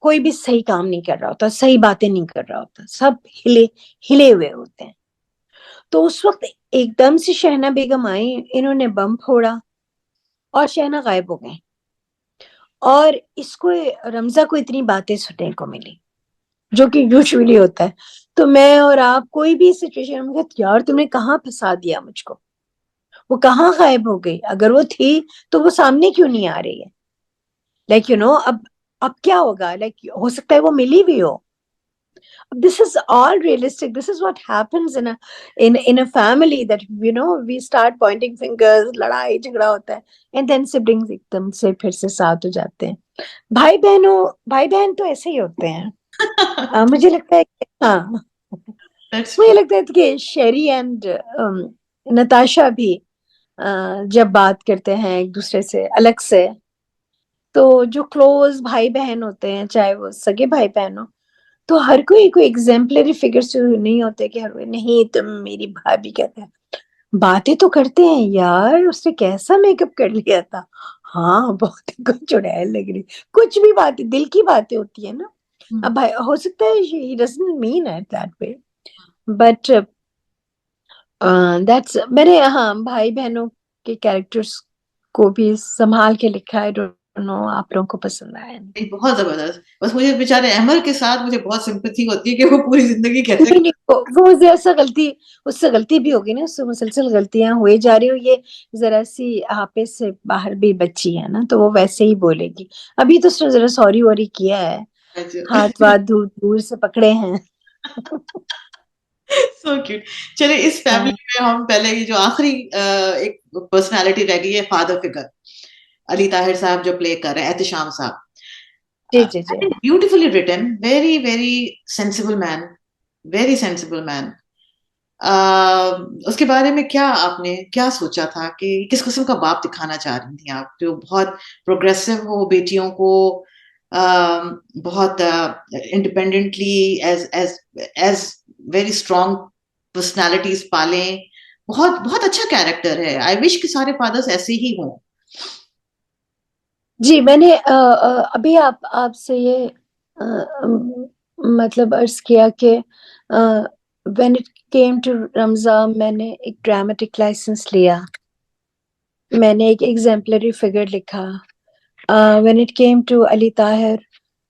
کوئی بھی صحیح کام نہیں کر رہا ہوتا, صحیح باتیں نہیں کر رہا ہوتا, سب ہلے ہوئے ہوتے ہیں. تو اس وقت ایک دم سے شہنا بیگم آئی, انہوں نے بم پھوڑا اور شہنا غائب ہو گئے. اور اس کو رمزہ کو اتنی باتیں سننے کو ملی جو کہ یوزولی ہوتا ہے. تو میں اور آپ کوئی بھی سچویشن میں کہتے یار تم نے کہاں پھنسا دیا مجھ کو, وہ کہاں غائب ہو گئی, اگر وہ تھی تو وہ سامنے کیوں نہیں آ رہی ہے, لائک یو نو اب کیا ہوگا, لائک ہو سکتا ہے وہ ملی بھی ہو. This is all realistic. This is what happens in a family that you know we start pointing fingers, لڑائی جھگڑا ہوتا ہے, and then siblings ایک دم سے پھر سے ساتھ ہو جاتے ہیں. بھائی بہن تو ایسے ہی ہوتے ہیں. مجھے لگتا ہے کہ ہاں مجھے لگتا ہے کہ شیری اینڈ نتاشا بھی جب بات کرتے ہیں ایک دوسرے سے الگ سے, تو جو کلوز بھائی بہن ہوتے ہیں چاہے وہ سگے بھائی بہن ہو, تو ہر کوئی ایگزمپلری فگر سے نہیں ہوتے کہ ہر کوئی نہیں تم میری بھابھی کہتے ہیں. باتیں تو کرتے ہیں یار, اس نے کیسا میک اپ کر لیا تھا, ہاں بہت کچھ چڑیل لگ رہی, کچھ بھی باتیں دل کی باتیں ہوتی ہیں نا. اب ہو سکتا ہے he doesn't mean it that way, but that's میں نے ہاں بھائی بہنوں کے کیریکٹرز کو بھی سنبھال کے لکھا ہے. آپ لوگوں کو پسند آیا نہیں؟ بہت زبردست. بس مجھے بیچارے احمر کے ساتھ مجھے بہت سمپتھی ہوتی ہے کہ وہ پوری زندگی کہتے ہیں وہ ایسا غلطی, اس سے غلطی بھی ہوگی نا, اس سے مسلسل غلطیاں ہوئے جا رہی ہو. یہ ذرا سی حافظ سے باہر بھی بچی ہے نا, تو وہ ویسے ہی بولے گی. ابھی تو اس نے ذرا سوری ووری کیا ہے, ہاتھ واتھ دور سے پکڑے ہیں. So cute. چلے اس فیملی میں ہم پہلے یہ جو آخری ایک پرسنالٹی رہ گئی ہے فادر فگر, علی طاہر صاحب جو پلے کر رہے ہیں احتشام صاحب. جی جی جی, beautifully written, very very sensible man, very sensible man. اس کے بارے میں کیا آپ نے کیا سوچا تھا کہ کس قسم کا باپ دکھانا چاہ رہی تھیں آپ, جو بہت پروگریسو ہو, بیٹیوں کو بہت independently as very strong personalities پالیں. بہت بہت اچھا کیریکٹر ہے. آئی وش کہ سارے فادرس ایسے ہی ہوں. جی میں نے ابھی آپ سے یہ مطلب عرض کیا کہ when it came to رمضان میں نے ایک ڈرامٹک لائسنس لیا, میں نے ایک ایگزمپلری فگر لکھا. when it came to علی طاہر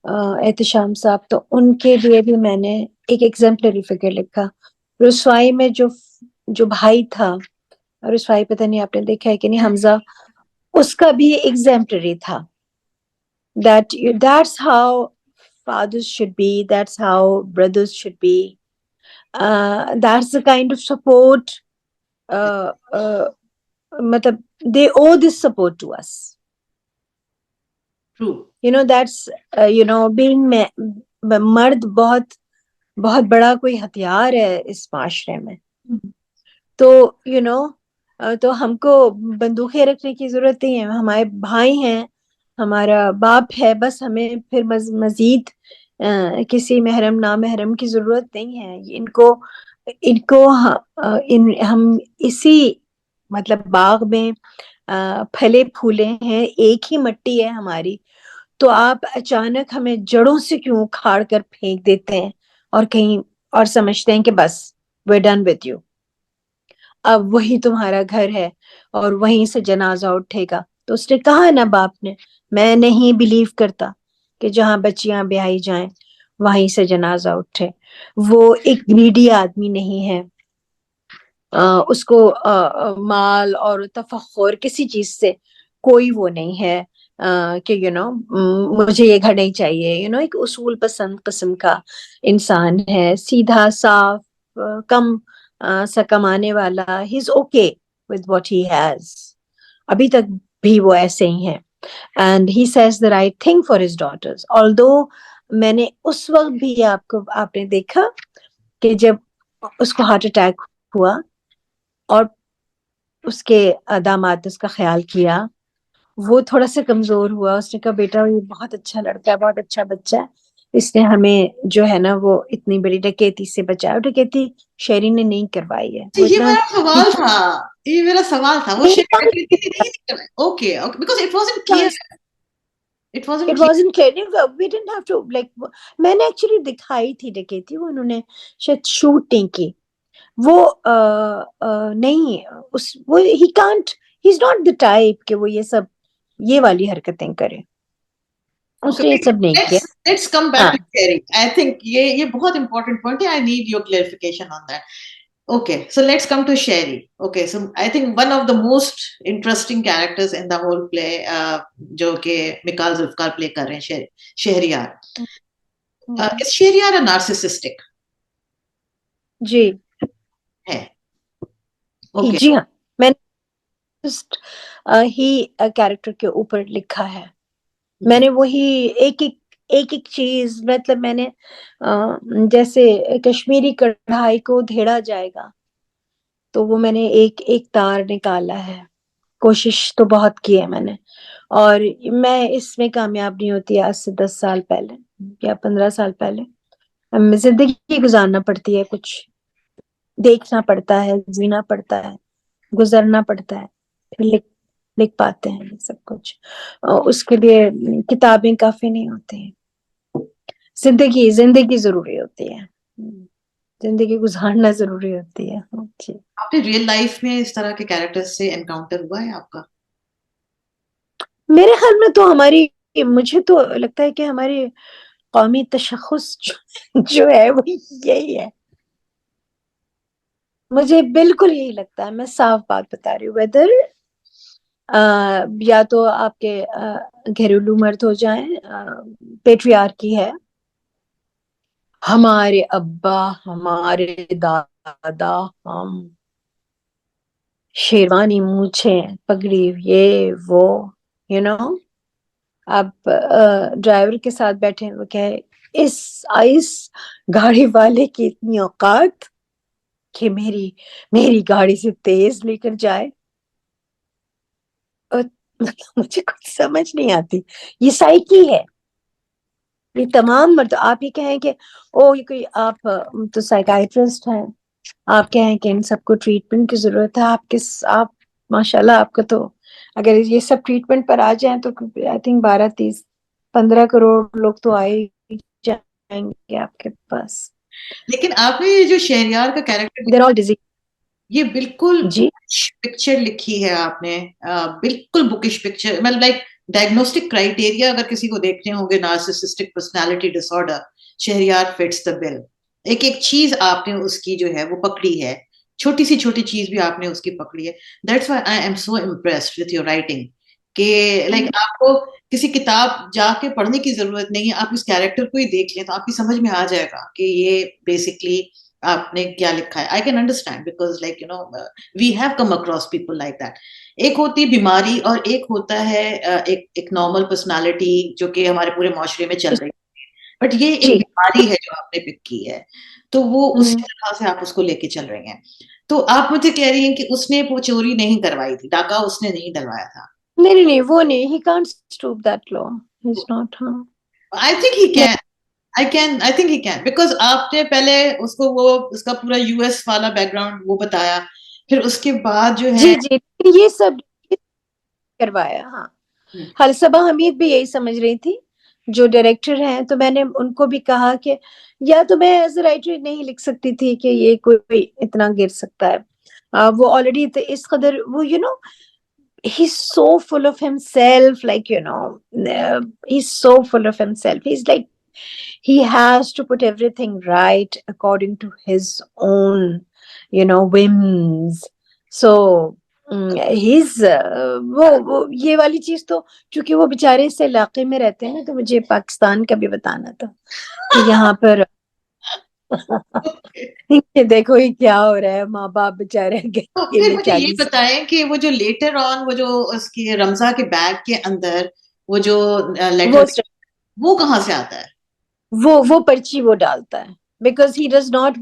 احتشام صاحب, تو ان کے لیے بھی میں نے ایک ایگزمپلری فگر لکھا. رسوائی میں جو بھائی تھا, رسوائی پتہ نہیں آپ نے دیکھا ہے کہ نہیں, حمزہ, اس کا بھی ایگزمپلری تھا. That's how fathers should be, that's how brothers should be, that's the kind of support matlab they owe this support to us. True. You know that's being مرد بہت بہت بڑا کوئی ہتھیار ہے اس معاشرے میں. تو تو ہم کو بندوقیں رکھنے کی ضرورت نہیں ہے. ہمارے بھائی ہیں, ہمارا باپ ہے, بس ہمیں پھر مزید کسی محرم نامحرم کی ضرورت نہیں ہے. ان کو ہم اسی مطلب باغ میں پھلے پھولے ہیں, ایک ہی مٹی ہے ہماری, تو آپ اچانک ہمیں جڑوں سے کیوں اکھاڑ کر پھینک دیتے ہیں اور کہیں اور سمجھتے ہیں کہ بس we're done with you, اب وہی تمہارا گھر ہے اور وہیں سے جنازہ اٹھے گا. تو اس نے کہا نا باپ نے, میں نہیں بلیو کرتا کہ جہاں بچیاں بیائی جائیں وہیں سے جنازہ اٹھے. وہ ایک گریڈی آدمی نہیں ہے, اس کو مال اور تفخر کسی چیز سے کوئی وہ نہیں ہے. کہ مجھے یہ گھر نہیں چاہیے، ایک اصول پسند قسم کا انسان ہے، سیدھا صاف، کم سا کمانے والا. He is okay with what he has. ابھی تک بھی وہ ایسے ہی ہیں. And he says the right thing for his daughters. Although میں نے اس وقت بھی آپ نے دیکھا کہ جب اس کو ہارٹ اٹیک ہوا اور اس کے داماد نے اس کا خیال کیا، وہ تھوڑا سا کمزور ہوا. اس نے کہا بیٹا یہ بہت اچھا لڑکا ہے، بہت اچھا بچہ ہے، اس نے ہمیں جو ہے نا وہ اتنی بڑی ڈکیتی سے بچایا. ڈکیتی شیری نے نہیں کروائی ہے. وہ یہ اتنا میرا سوال تھا، یہ میرا سوال تھا، وہ نہیں. Okay because it wasn't clear. It wasn't It clear. wasn't clear. We didn't have to like. میں نے ایکچولی دکھائی تھی ڈکیتی، وہ انہوں نے شاید شوٹ نہیں کی. وہ نہیں وہ he can't, he's not the type کہ وہ یہ والی حرکتیں کرے. اس نے یہ سب نہیں کیا. Let's come back to Sherry. I think یہ بہت important point ہے. I need your clarification on that. Okay, so let's come to Sherry. Okay, so I think one of the most interesting characters in the whole play جو کہ مکال Zulfiqar play کر رہے ہیں Shahryar. Is Shahryar a narcissistic? جی ہے. جی ہاں، میں نے ہی کیریکٹر کے اوپر لکھا ہے. میں نے وہی ایک چیز، مطلب میں نے جیسے کشمیری کڑھائی کو دھیڑا جائے گا تو وہ میں نے ایک تار نکالا ہے. کوشش تو بہت کی ہے میں نے، اور میں اس میں کامیاب نہیں ہوتی. آج سے 10 سال پہلے یا 15 سال پہلے ہمیں زندگی گزارنا پڑتی ہے، کچھ دیکھنا پڑتا ہے، جینا پڑتا ہے، گزرنا پڑتا ہے، پھر لکھ پاتے ہیں یہ سب کچھ. اس کے لیے کتابیں کافی نہیں ہوتی ہیں. زندگی ضروری ہوتی ہے، زندگی گزارنا ضروری ہوتی ہے. آپ نے ریئل لائف میں اس طرح کے کیریکٹر سے انکاؤنٹر ہوا ہے آپ کا؟ میرے خیال میں تو مجھے تو لگتا ہے کہ ہماری قومی تشخص جو ہے وہ یہی ہے. مجھے بالکل یہی لگتا ہے. میں صاف بات بتا رہی ہوں. ویدر یا تو آپ کے گھریلو مرد ہو جائیں، پیٹریارکی ہے، ہمارے ابا، ہمارے دادا، ہم شیروانی، مونچھیں، پگڑی، یہ وہ آپ ڈرائیور کے ساتھ بیٹھے، وہ کہے اس گاڑی والے کی اتنی اوقات کہ میری گاڑی سے تیز لے کر جائے. مجھے کچھ سمجھ نہیں آتی. یہ سائیکی ہے. یہ تمام مرد، آپ یہ کہیں کہ یہ کوئی، آپ تو سائیکائٹرسٹ ہیں، آپ کہیں کہ ان سب کو ٹریٹمنٹ کی ضرورت ہے. آپ ماشاءاللہ آپ کا تو اگر یہ سب ٹریٹمنٹ پر آ جائیں تو آئی تھنک 12-15 کروڑ لوگ تو آئے جائیں گے آپ کے پاس. لیکن آپ نے یہ جو شہریار کا کیریکٹر، یہ بالکل پکچر لکھی ہے آپ نے، بالکل بکش پکچر. مطلب لائک ڈائگنوسٹک کرائٹیریا اگر کسی کو دیکھنے ہوں گے، نارسسسٹک پرسنالٹی ڈس آرڈر، شہریار فٹس دا بل. ایک چیز آپ نے اس کی جو ہے وہ پکڑی ہے، چھوٹی چیز بھی آپ نے اس کی پکڑی ہے. That's why I am so impressed with your writing کہ لائک آپ کو کسی کتاب جا کے پڑھنے کی ضرورت نہیں ہے. آپ اس کیریکٹر کو ہی دیکھ لیں تو آپ کی سمجھ میں آ جائے گا کہ یہ بیسکلی آپ نے کیا لکھا ہے. I can understand because like we have come across people like that. ایک ہوتی بیماری اور ایک ہوتا ہے ایک نارمل پرسنالٹی جو کہ ہمارے پورے معاشرے میں چل رہی ہے. بٹ یہ ایک بیماری ہے جو آپ نے پک کی ہے، تو وہ اسی طرح سے آپ اس کو لے کے چل رہے ہیں. تو آپ مجھے کہہ رہی ہیں کہ اس نے وہ چوری نہیں کروائی تھی، ڈاکہ اس نے نہیں ڈلوایا تھا. نہیں وہ نہیں. he can't stoop that low. he's not. I think he can. I think he can because آپ نے پہلے اس کو اس کا پورا یو ایس والا بیک گراؤنڈ وہ بتایا، پھر اس کے بعد جو ہے جی یہ سب کروایا. ہاں، حلصبا حمید بھی یہی سمجھ رہی تھی جو ڈائریکٹر ہیں. تو میں نے ان کو بھی کہا کہ یا تو میں ایز اے رائٹر نہیں لکھ سکتی تھی کہ یہ کوئی اتنا گر سکتا ہے. وہ آلریڈی اس قدر وہ he's so full of himself, like he's so full of himself. He's like he has to put everything right according to his own whims. So وہ یہ والی چیز تو چونکہ وہ بیچارے اس علاقے میں رہتے ہیں نا، تو مجھے پاکستان کا بھی بتانا تھا کہ یہاں پر دیکھو یہ کیا ہو رہا ہے، ماں باپ بیچارے تو گئے پھر ہوئے مجھے یہ 40 بتائیں کہ وہ جو لیٹر آن، وہ جو اس کی رمضا کے بیگ کے اندر وہ جو لیٹر، وہ وہ کہاں سے آتا ہے؟ وہ پرچی وہ ڈالتا ہے، بیکاز ہی ڈز ناٹ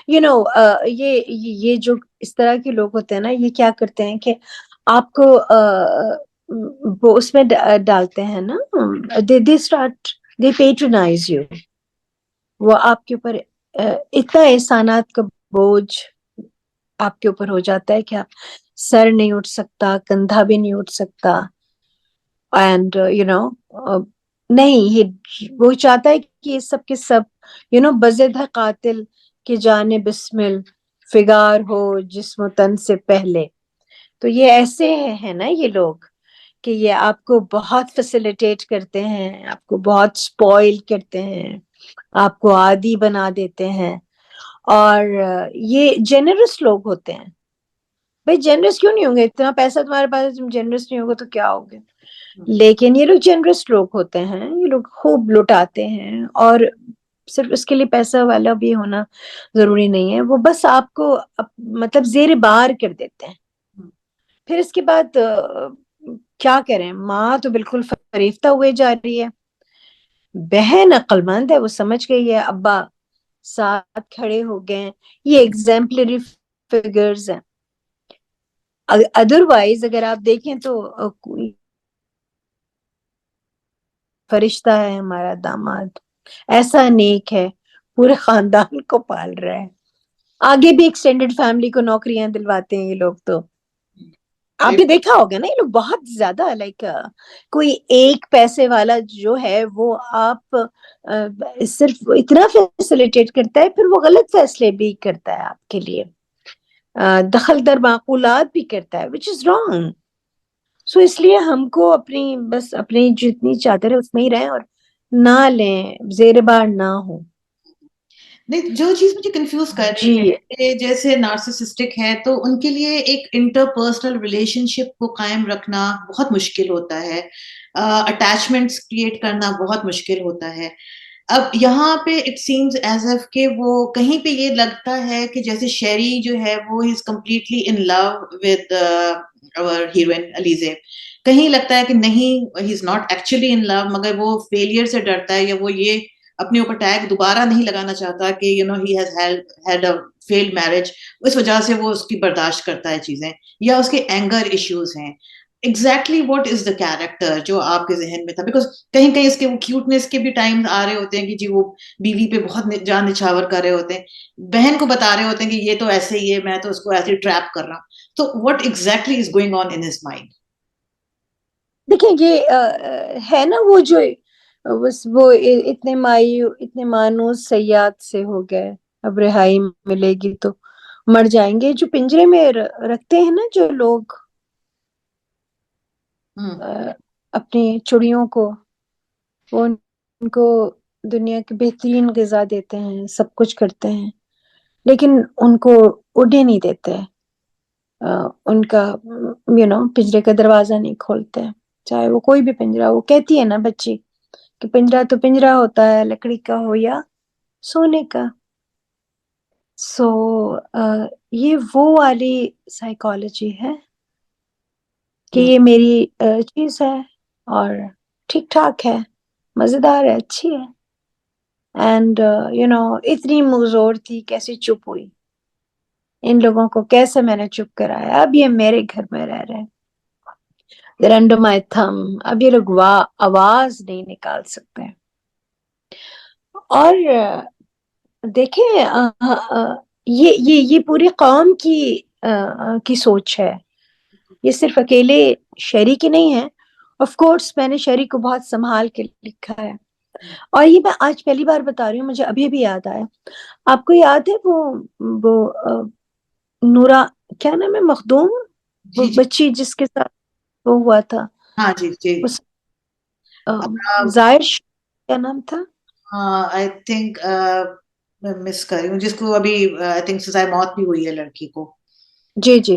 یہ جو اس طرح کے لوگ ہوتے ہیں نا، یہ کیا کرتے ہیں کہ آپ کو وہ اس میں ڈالتے ہیں نا، دے پیٹرنائز یو، وہ آپ کے اوپر اتنا احسانات کا بوجھ آپ کے اوپر ہو جاتا ہے کہ آپ سر نہیں اٹھ سکتا، کندھا بھی نہیں اٹھ سکتا، اینڈ نہیں، یہ وہ چاہتا ہے کہ یہ سب کے سب بزد ہے قاتل کہ جانے بسمل فگار ہو جسم و تن سے پہلے. تو یہ ایسے ہیں نا یہ لوگ کہ یہ آپ کو بہت فیسیلیٹیٹ کرتے ہیں، آپ کو بہت سپوائل کرتے ہیں، آپ کو عادی بنا دیتے ہیں، اور یہ جنرس لوگ ہوتے ہیں. بھائی جنرس کیوں نہیں ہوں گے؟ اتنا پیسہ تمہارے پاس، تم جنرس نہیں ہوگے تو کیا ہوگے؟ لیکن یہ لوگ جنرس لوگ ہوتے ہیں، یہ لوگ خوب لٹاتے ہیں، اور صرف اس کے لیے پیسہ والا بھی ہونا ضروری نہیں ہے، وہ بس آپ کو مطلب زیر بار کر دیتے ہیں. پھر اس کے بعد کیا کریں، ماں تو بالکل فریفتہ ہوئے جا رہی ہے، بہن عقل مند ہے، وہ سمجھ گئی ہے، ابا ساتھ کھڑے ہو گئے ہیں، یہ ایگزامپلری فگرز ہیں. ادروائز اگر آپ دیکھیں تو فرشتہ ہے ہمارا داماد، ایسا نیک ہے، پورے خاندان کو پال رہا ہے، آگے بھی ایکسٹینڈڈ فیملی کو نوکریاں دلواتے ہیں یہ لوگ. تو آپ نے دیکھا ہوگا نا، یہ لوگ بہت زیادہ لائک کوئی ایک پیسے والا جو ہے وہ آپ صرف اتنا فیسیلیٹیٹ کرتا ہے، پھر وہ غلط فیصلے بھی کرتا ہے آپ کے لیے، دخل در معقولات بھی کرتا ہے which is wrong. سو اس لیے ہم کو بس اپنی جتنی چادر ہے اس میں ہی رہیں اور نہ لیں، زیر بار نہ ہو. نہیں، جو چیز مجھے کنفیوز کر رہی جی ہے کہ جیسے نارسسسٹک ہے تو ان کے لیے ایک انٹر پرسنل ریلیشن شپ کو قائم رکھنا بہت مشکل ہوتا ہے، اٹیچمنٹس کریٹ کرنا بہت مشکل ہوتا ہے. اب یہاں پہ اٹ سیمز ایز ایف کہ وہ کہیں پہ یہ لگتا ہے کہ جیسے شیری جو ہے وہ is completely in love with اور ہیروئن علیزے، کہیں لگتا ہے کہ نہیں، ہی از ناٹ ایکچولی ان لو، مگر وہ فیلئر سے ڈرتا ہے، یا وہ یہ اپنے اوپر ٹیگ دوبارہ نہیں لگانا چاہتا کہ he has had a failed marriage, اس وجہ سے وہ اس کی برداشت کرتا ہے چیزیں، یا اس کے اینگر ایشوز ہیں. Exactly what is the character جو آپ کے ذہن میں تھا؟ بیکاز کہیں کہیں اس کے وہ کیوٹنس کے بھی ٹائم آ رہے ہوتے ہیں کہ جی وہ بیوی پہ بہت جان نچھاور کر رہے ہوتے ہیں، بہن کو بتا رہے ہوتے ہیں کہ یہ تو ایسے ہی ہے، میں تو اس کو ایسے ٹریپ کر رہا ہوں. تو what exactly is going on in his mind? دیکھیں، یہ ہے نا وہ جو وہ اتنے مانوس صیاد سے ہو گئے، اب رہائی ملے گی تو مر جائیں گے. جو پنجرے میں رکھتے ہیں نا جو لوگ اپنی چڑیوں کو، وہ ان کو دنیا کی بہترین غذا دیتے ہیں، سب کچھ کرتے ہیں، لیکن ان کو اڑنے نہیں دیتے، ان کا پنجرے کا دروازہ نہیں کھولتے، چاہے وہ کوئی بھی پنجرا. وہ کہتی ہے نا بچی کہ پنجرا تو پنجرا ہوتا ہے، لکڑی کا ہو یا سونے کا. سو یہ وہ والی سائیکالوجی ہے کہ یہ میری چیز ہے اور ٹھیک ٹھاک ہے، مزیدار ہے، اچھی ہے. اینڈ اتنی مزور تھی، کیسے چپ ہوئی، ان لوگوں کو کیسے میں نے چپ کرایا. اب یہ میرے گھر میں رہ رہے ہیں، they're under my thumb. اب یہ لوگ آواز نہیں نکال سکتے. اور دیکھیں یہ پوری قوم کی سوچ ہے، یہ صرف اکیلے شہری کی نہیں ہے. آف کورس میں نے شہری کو بہت سنبھال کے لکھا ہے، اور یہ میں آج پہلی بار بتا رہی ہوں، مجھے ابھی بھی یاد آیا. آپ کو یاد ہے وہ نورا، کیا نام ہے، مخدوم، وہ جی جی بچی جس کے ساتھ وہ ہوا تھا، ہاں جی جی. اس زائر کیا نام تھا؟ آئی تھنک میں مس کر رہی ہوں، جس کو ابھی آئی تھنک سزائے موت بھی ہوئی ہے لڑکی کو. جی جی.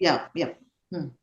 Yeah, yeah.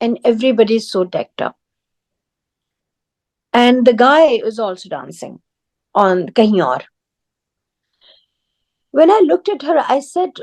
and everybody is so decked up, and the guy is also dancing on kahin aur. When I looked at her, I said,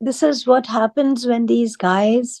this is what happens when these guys,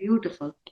beautiful.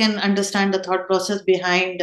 can understand the thought process behind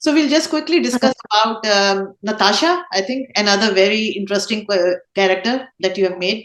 So we'll just quickly discuss about Natasha. I think another very interesting character that you have made.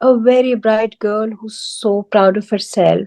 a very bright girl who's so proud of herself,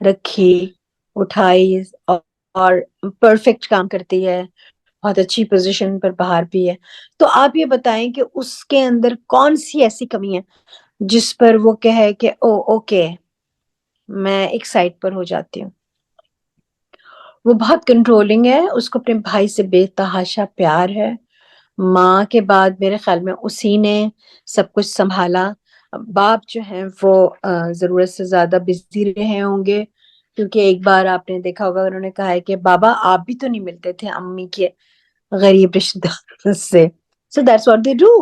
رکھی, اٹھائی, اور perfect کام کرتی ہے, بہت اچھی position پر باہر بھی ہے. تو آپ یہ بتائیں کہ اس کے اندر کون سی ایسی کمی ہے جس پر وہ کہے کہ او اوکے میں ایک سائڈ پر ہو جاتی ہوں. وہ بہت کنٹرولنگ ہے, اس کو اپنے بھائی سے بے تحاشا پیار ہے. ماں کے بعد میرے خیال میں اسی نے سب کچھ سنبھالا. باپ جو ہیں وہ ضرورت سے زیادہ بزی رہے ہوں گے, کیونکہ ایک بار آپ نے دیکھا ہوگا انہوں نے کہا ہے کہ بابا آپ بھی تو نہیں ملتے تھے امی کے غریب رشتے داروں سے. So that's what they do.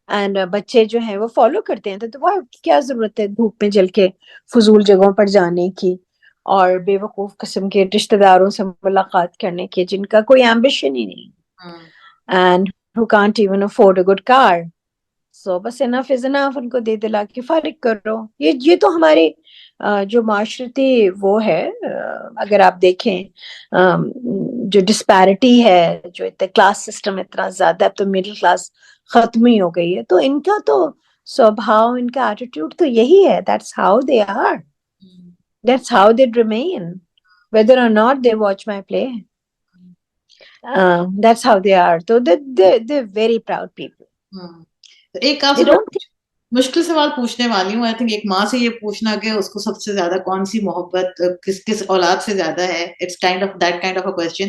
And بچے جو ہیں وہ فالو کرتے ہیں. تو وہ کیا ضرورت ہے دھوپ میں جل کے فضول جگہوں پر جانے کی اور بے وقوف قسم کے رشتے داروں سے ملاقات کرنے کی جن کا کوئی ایمبیشن ہی نہیں, and who can't even afford a good car. So بس enough is enough, ان کو دے دلا کے فارغ کرو. یہ تو ہمارے جو معاشرتی وہ ہے, اگر آپ دیکھیں جو ڈسپیرٹی ہے, جو کلاس سسٹم اتنا زیادہ, اب تو مڈل کلاس ختم ہی ہو گئی ہے. تو ان کا تو سوبھاؤ, ان کا ایٹیٹیوڈ تو یہی ہے. That's how they are. That's how they remain. Whether or not they watch my play. That's how they are. So they're very proud people. ایک آپ They سے بڑا don't think. مشکل سوال پوچھنے والی ہوں. آئی تھنک ایک ماں سے یہ پوچھنا کہ اس کو سب سے زیادہ کون سی محبت کس اولاد سے زیادہ ہے, it's kind of that kind of a question.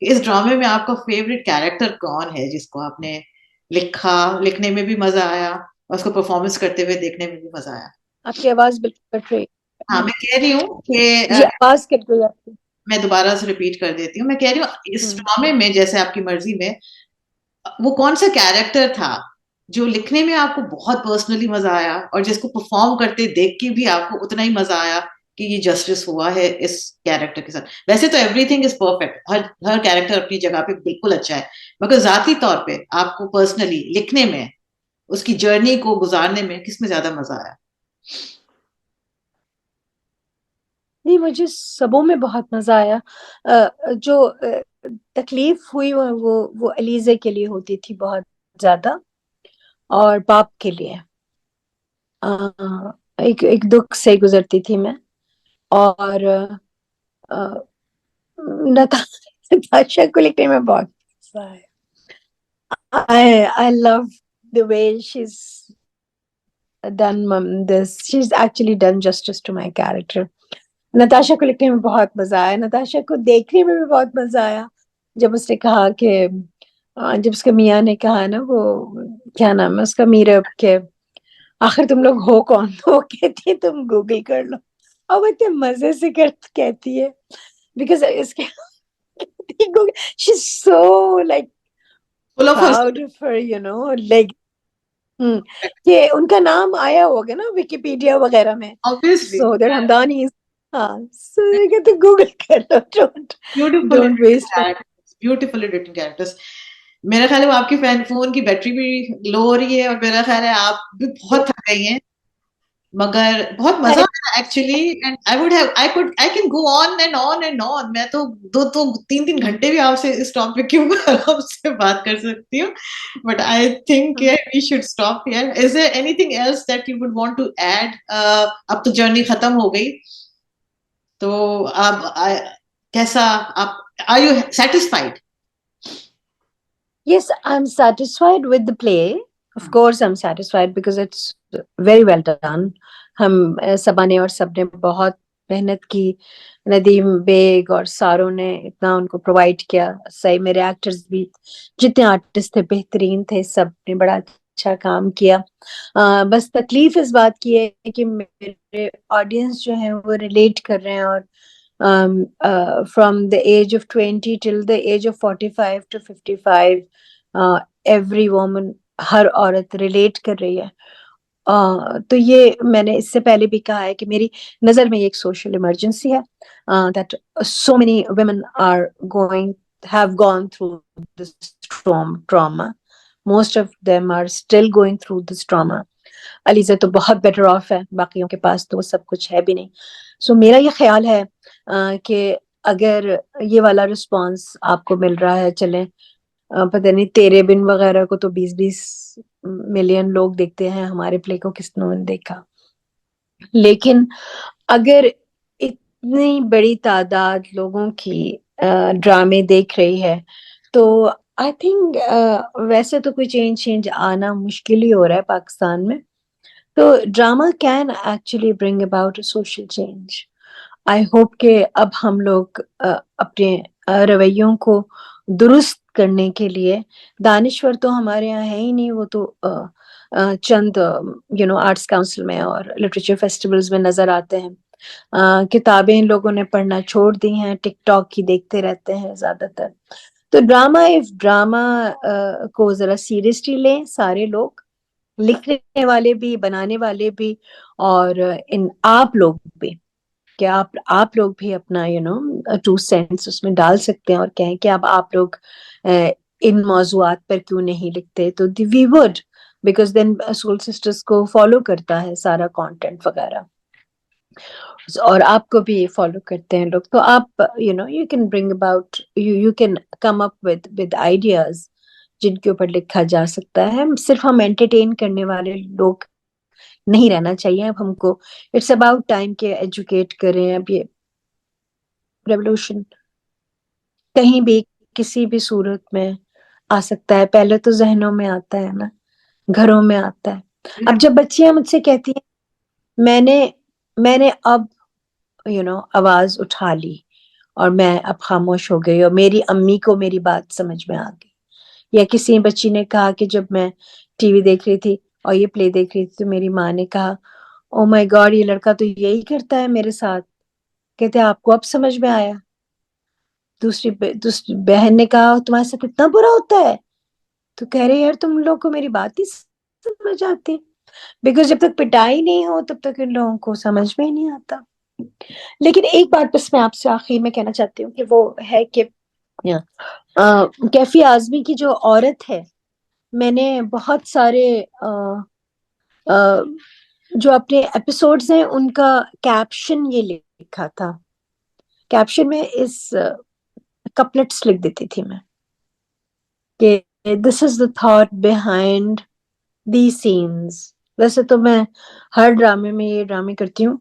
اس ڈرامے میں آپ کا فیوریٹ کیریکٹر کون ہے جس کو آپ نے لکھا, لکھنے میں بھی مزہ آیا اور اس کو پرفارمنس کرتے ہوئے دیکھنے میں بھی مزہ آیا؟ آپ کی آواز بالکل کٹ رہی ہاں, ہے. میں کہہ رہی ہوں کہ جی آواز کٹ گئی آپ کی. میں دوبارہ سے ریپیٹ کر دیتی ہوں. میں کہہ رہی ہوں اس ڈرامے میں جیسے آپ کی مرضی میں وہ کون سا کیریکٹر تھا جو لکھنے میں آپ کو بہت پرسنلی مزہ آیا اور جس کو پرفارم کرتے دیکھ کے بھی آپ کو اتنا ہی مزہ آیا کہ یہ جسٹس ہوا ہے اس کیریکٹر کے ساتھ. ویسے تو every thing is perfect, Hare character اپنی جگہ پہ بالکل اچھا ہے, مگر ذاتی طور پہ آپ کو پرسنلی لکھنے میں, اس کی جرنی کو گزارنے میں کس میں زیادہ مزہ آیا؟ نہیں, مجھے سبوں میں بہت مزہ آیا. جو تکلیف ہوئی وہ علیزے کے لیے ہوتی تھی بہت زیادہ, اور باپ کے لیے ایک دکھ سے گزرتی تھی میں. اور نتاشا کو لکھنے میں بہت مزہ آیا. I love the way she's done this. She's actually done justice to my character. Natasha کو لکھنے میں بہت مزہ آیا. نتاشا کو دیکھنے میں بھی بہت مزہ آیا جب اس نے کہا کہ جب اس کے میاں نے کہا نا, وہ کیا نام ہے اس کا, میرب, کہ آخر تم لوگ ہو کون؟ وہ کہتی ہے تم گوگل کر لو. اور وہ اتنے مزے سے کہتی ہے بیکاز اس کے she's so like proud of her, you know, like کہ ان کا نام آیا ہوگا نا ویکیپیڈیا وغیرہ میں. سو دیٹ ہمدانی, ہاں, سو کہتے گوگل کر لو. Don't waste. Beautifully written characters. میرا خیال ہے وہ آپ کی فون کی بیٹری بھی لو ہو رہی ہے اور میرا خیال ہے آپ بھی بہت تھک گئی ہیں, مگر بہت مزہ آیا actually. I can go on and on and on. میں تو 2-3 گھنٹے بھی آپ سے اس ٹاپک کے اوپر آپ سے بات کر سکتی ہوں, but I think we should stop here. Is there anything else that you would want to add? اب تو جرنی ختم ہو گئی, تو اب کیسا آپ, are you satisfied? Yes, I'm satisfied with the play. Of course, I'm satisfied because it's very well done. ہم سبا نے اور سب نے بہت محنت کی. ندیم بیگ اور ساروں نے اتنا ان کو پرووائڈ کیا. صحیح میرے ایکٹرز بھی جتنے آرٹسٹ تھے بہترین تھے, سب نے بڑا اچھا کام کیا. بس تکلیف اس بات کی ہے کہ میرے آڈینس جو ہیں وہ ریلیٹ کر رہے ہیں, اور from the age of 20 till the age of 45 to 55, every woman, ہر عورت ریلیٹ کر رہی ہے. تو یہ میں نے اس سے پہلے بھی کہا ہے کہ میری نظر میں یہ ایک سوشل ایمرجنسی ہے, that so many women have gone through this trauma. Most of them are still going through this trauma. Alizeh تو بہت بیٹر آف ہے, باقیوں کے پاس تو وہ سب کچھ ہے بھی نہیں. سو میرا یہ خیال ہے کہ اگر یہ والا رسپانس آپ کو مل رہا ہے, چلیں پتہ نہیں تیرے بن وغیرہ کو تو 20 ملین لوگ دیکھتے ہیں, ہمارے پلے کو کس نے دیکھا. لیکن اگر اتنی بڑی تعداد لوگوں کی ڈرامے دیکھ رہی ہے تو آئی تھنک ویسے تو کوئی چینج آنا مشکل ہی ہو رہا ہے پاکستان میں. تو drama can actually bring about a social change. I hope کہ اب ہم لوگ اپنے رویوں کو درست کرنے کے لیے، دانشور تو ہمارے یہاں ہے ہی نہیں، وہ تو چند آرٹس کاؤنسل میں اور لٹریچر فیسٹیولز میں نظر آتے ہیں. کتابیں لوگوں نے پڑھنا چھوڑ دی ہیں، ٹک ٹاک ہی دیکھتے رہتے ہیں زیادہ تر. تو ڈرامہ کو ذرا سیریسلی لیں سارے لوگ، لکھنے والے بھی، بنانے والے بھی، اور آپ لوگ بھی، کہ آپ لوگ بھی اپنا ٹو سینٹس اس میں ڈال سکتے ہیں اور کہیں کہ اب آپ لوگ ان موضوعات پر کیوں نہیں لکھتے. تو we would, because then soul sisters کو فالو کرتا ہے سارا کانٹینٹ وغیرہ، اور آپ کو بھی فالو کرتے ہیں لوگ. تو آپ you can bring about, you can come up with ideas جن کے اوپر لکھا جا سکتا ہے. صرف ہم انٹرٹین کرنے والے لوگ نہیں رہنا چاہیے. اب ہم کو اٹس اباؤٹ ٹائم کہ ایجوکیٹ کریں. اب یہ ریولوشن کہیں بھی کسی بھی صورت میں آ سکتا ہے. پہلے تو ذہنوں میں آتا ہے نا، گھروں میں آتا ہے. اب جب بچیاں مجھ سے کہتی ہیں میں نے اب آواز اٹھا لی اور میں اب خاموش ہو گئی اور میری امی کو میری بات سمجھ میں آ گئی، یا کسی بچی نے کہا کہ جب میں ٹی وی دیکھ رہی تھی اور یہ پلے دیکھ رہی تھی تو میری ماں نے کہا او مائی گاڈ، یہ لڑکا تو یہی کرتا ہے میرے ساتھ. کہتے آپ کو اب سمجھ میں آیا. دوسری بہن نے کہا تمہارے ساتھ اتنا برا ہوتا ہے. تو کہہ رہے یار تم لوگ کو میری بات ہی سمجھ آتی، بیکاز جب تک پٹائی نہیں ہو تب تک ان لوگوں کو سمجھ میں ہی نہیں آتا. لیکن ایک بات بس میں آپ سے آخر میں کہنا چاہتی ہوں کہ وہ ہے کہ کیفی اعظمی کی جو عورت ہے، میں نے بہت سارے جو اپنے ایپیسوڈز ہیں ان کا کیپشن یہ لکھا تھا. کیپشن میں اس کپلٹس لکھ دیتی تھی میں کہ this is the thought behind the scenes. ویسے تو میں ہر ڈرامے میں یہ ڈرامے کرتی ہوں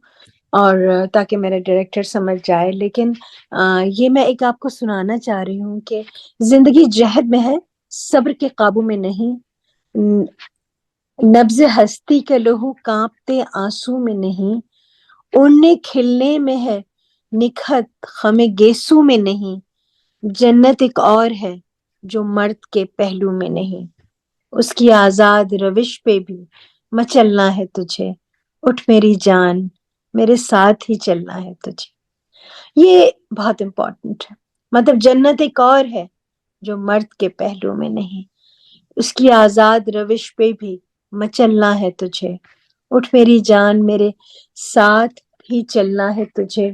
اور تاکہ میرا ڈائریکٹر سمجھ جائے، لیکن یہ میں ایک آپ کو سنانا چاہ رہی ہوں کہ زندگی جہد میں ہے، صبر کے قابو میں نہیں. نبض ہستی کا لہو کانپتے آنسو میں نہیں. اڑنے کھلنے میں ہے نکھت خم گیسو میں نہیں. جنت ایک اور ہے جو مرد کے پہلو میں نہیں. اس کی آزاد روش پہ بھی مچلنا ہے تجھے. اٹھ میری جان، میرے ساتھ ہی چلنا ہے تجھے. یہ بہت امپورٹنٹ ہے. مطلب جنت ایک اور ہے جو مرد کے پہلو میں نہیں. اس کی آزاد روش پہ بھی مچلنا ہے تجھے. اٹھ میری جان، میرے ساتھ ہی چلنا ہے تجھے.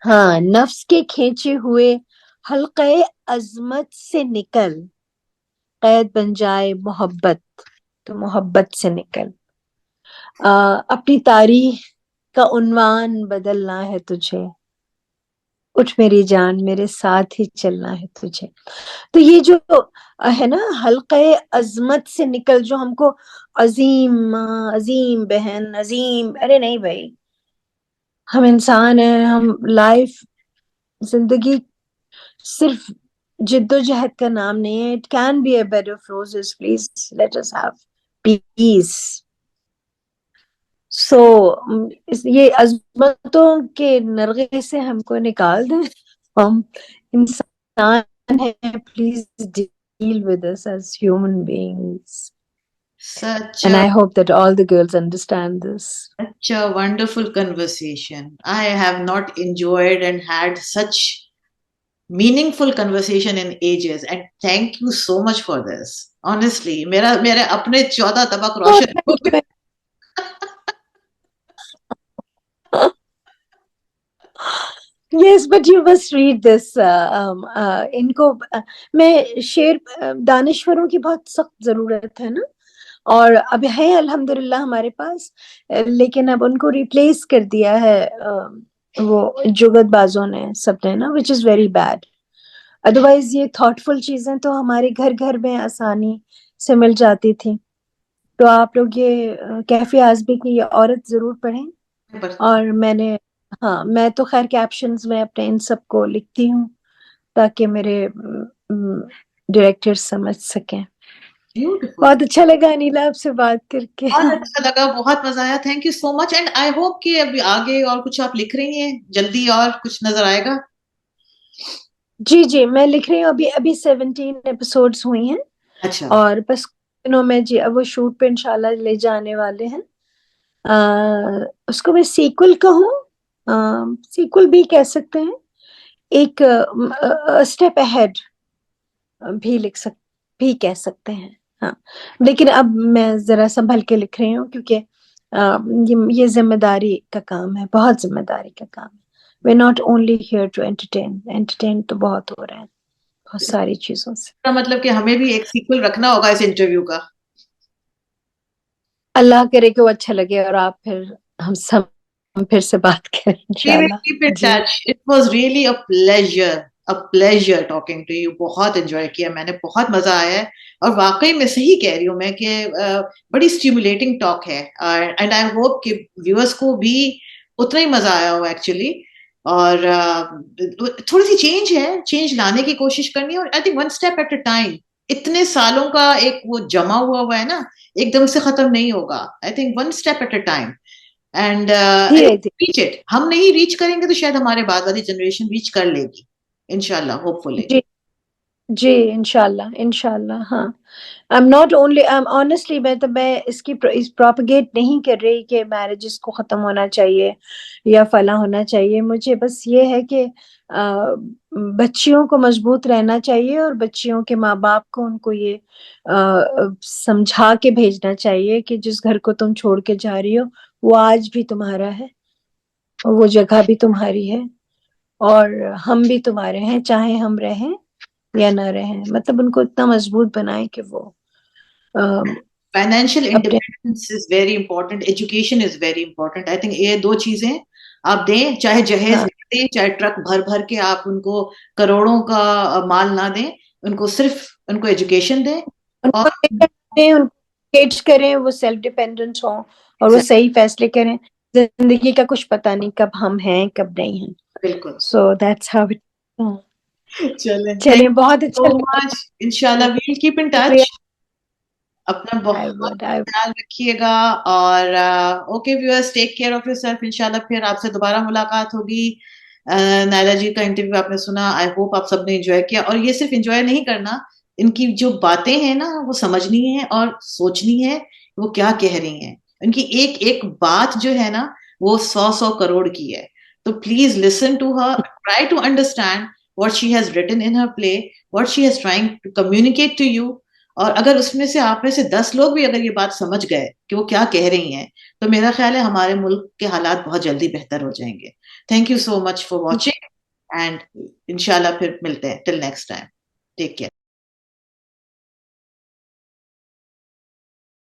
ہاں، نفس کے کھینچے ہوئے حلقہ عظمت سے نکل. قید بن جائے محبت تو محبت سے نکل. اپنی تاریخ کا عنوان بدلنا ہے تجھے. اٹھ میری جان، میرے ساتھ ہی چلنا ہے تجھے. تو یہ جو ہے نا حلقہ عظمت سے نکل، جو ہم کو عظیم ماں، عظیم بہن، عظیم، ارے نہیں بھائی، ہم انسان ہیں. ہم لائف، زندگی صرف جد و جہد کا نام نہیں ہے. It can be a bed of roses, please let us have peace. So یہ عظمتوں کے نرغے سے ہم کو نکال دیں. ہم انسان ہیں، please deal with us as human beings. Such And a I hope that all the girls understand this. such a wonderful conversation. I have not enjoyed and had such meaningful conversation in ages, and thank you so much for this. Honestly, میرے اپنے 14 طبق Oh, روشن ہو thank گئے. you. Yes, but you must read this. ان کو میں شعر دانشوروں کی بہت سخت ضرورت ہے نا، اور اب ہے الحمدللہ ہمارے پاس، لیکن اب ان کو ریپلیس کر دیا ہے وہ جگت بازوں نے، سب نے نا، وچ از ویری بیڈ. ادروائز یہ تھاٹفل چیزیں تو ہمارے گھر گھر میں آسانی سے مل جاتی تھی. تو آپ لوگ یہ کیفی اعظمی کی یہ عورت ضرور پڑھیں. اور میں نے ہاں میں تو خیر کیپشنز میں اپنے ان سب کو لکھتی ہوں تاکہ میرے ڈائریکٹر سمجھ سکیں. بیوٹیفل. بہت اچھا لگا انیلا آپ سے بات کر کے. بہت اچھا لگا, بہت مزہ آیا. Thank you so much. And I hope کہ ابھی آگے اور کچھ آپ لکھ رہی ہیں, جلدی اور کچھ نظر آئے گا. جی جی میں لکھ رہی ہوں. ابھی 17 ایپیسوڈز ہوئی ہیں اچھا. اور بس دنوں میں جی اب وہ شوٹ پہ انشاءاللہ لے جانے والے ہیں. اس کو میں سیکول کہوں, سیکول بھی کہہ سکتے ہیں, ایک اسٹیپ اہیڈ بھی بھی کہہ سکتے ہیں. ہاں لیکن اب میں ذرا سنبھل کے لکھ رہی ہوں کیونکہ یہ ذمہ داری کا کام ہے, بہت ذمہ داری کا کام ہے. we're not only here to entertain تو بہت ہو رہا ہے بہت ساری چیزوں سے. مطلب کہ ہمیں بھی ایک سیکول رکھنا ہوگا اس انٹرویو کا. اللہ کرے کہ وہ اچھا لگے اور آپ ہم پھر سے بات کریں We will انشاءاللہ. keep in جی touch. It was really a pleasure talking to you. بہت انجوائے کیا میں نے, بہت مزہ آیا ہے. اور واقعی میں صحیح کہہ رہی ہوں میں کہ بڑی اسٹیمولیٹنگ ٹاک ہے. اینڈ آئی ہوپ کہ ویورس کو بھی اتنا ہی مزہ آیا ہو ایکچولی. اور تھوڑی سی چینج لانے کی کوشش کرنی ہے. اور I think one step at a time. اتنے سالوں کا ایک وہ جمع ہوا ہے نا, ایک دم سے ختم نہیں ہوگا. I think one step at a time. And reach it. ہم نہیں ریچ کریں گے تو شاید ہمارے بعد والی جنریشن ریچ کر لے گی انشاءاللہ, ہوپ فلی. جی جی انشاءاللہ. ہاں آنیسٹلی میں اس کی پروپیگیٹ نہیں کر رہی کہ میرجز کو ختم ہونا چاہیے یا فلاں ہونا چاہیے. مجھے بس یہ ہے کہ بچیوں کو مضبوط رہنا چاہیے اور بچیوں کے ماں باپ کو ان کو یہ سمجھا کے بھیجنا چاہیے کہ جس گھر کو تم چھوڑ کے جا رہی ہو وہ آج بھی تمہارا ہے, وہ جگہ بھی تمہاری ہے اور ہم بھی تمہارے ہیں, چاہے ہم رہیں یا نہ رہیں. مطلب ان کو اتنا مضبوط بنائیں کہ وہ فائنینشیل اپنے independence is very important, education is very important. I think یہ دو چیزیں آپ دیں, چاہے جہیز دیں, چاہے ٹرک بھر کے آپ ان کو کروڑوں کا مال نہ دیں, ان کو صرف ان کو ایجوکیشن دیں اور کریں, وہ سیلف ڈیپینڈنٹ ہوں اور وہ صحیح فیصلے کریں. زندگی کا کچھ پتہ نہیں کب ہم ہیں کب نہیں ہیں. بالکل. سو دیٹس ہاؤ اٹ. چلیں, چلیے بہت اچھا سو لگا. مچ. انشاءاللہ ویل کیپ ان شکریہ. ٹچ. اپنا I بہت would. خیال رکھیے گا. اور okay viewers, take care of your self. انشاءاللہ پھر آپ سے دوبارہ ملاقات ہوگی. نائلہ جی کا انٹرویو آپ نے سنا, آئی ہوپ آپ سب نے انجوائے کیا. اور یہ صرف انجوائے نہیں کرنا, ان کی جو باتیں ہیں نا وہ سمجھنی ہے اور سوچنی ہے وہ کیا کہہ رہی ہیں. ان کی ایک ایک بات جو ہے نا وہ 100 کروڑ کی ہے. تو please listen to her, try to understand what she has written in her play, what she is trying to communicate to you. اور اگر اس میں سے آپ میں سے 10 لوگ بھی اگر یہ بات سمجھ گئے کہ وہ کیا کہہ رہی ہیں تو میرا خیال ہے ہمارے ملک کے حالات بہت جلدی بہتر ہو جائیں گے. Thank you so much for watching and انشاءاللہ پھر ملتے ہیں. Till next time, take care.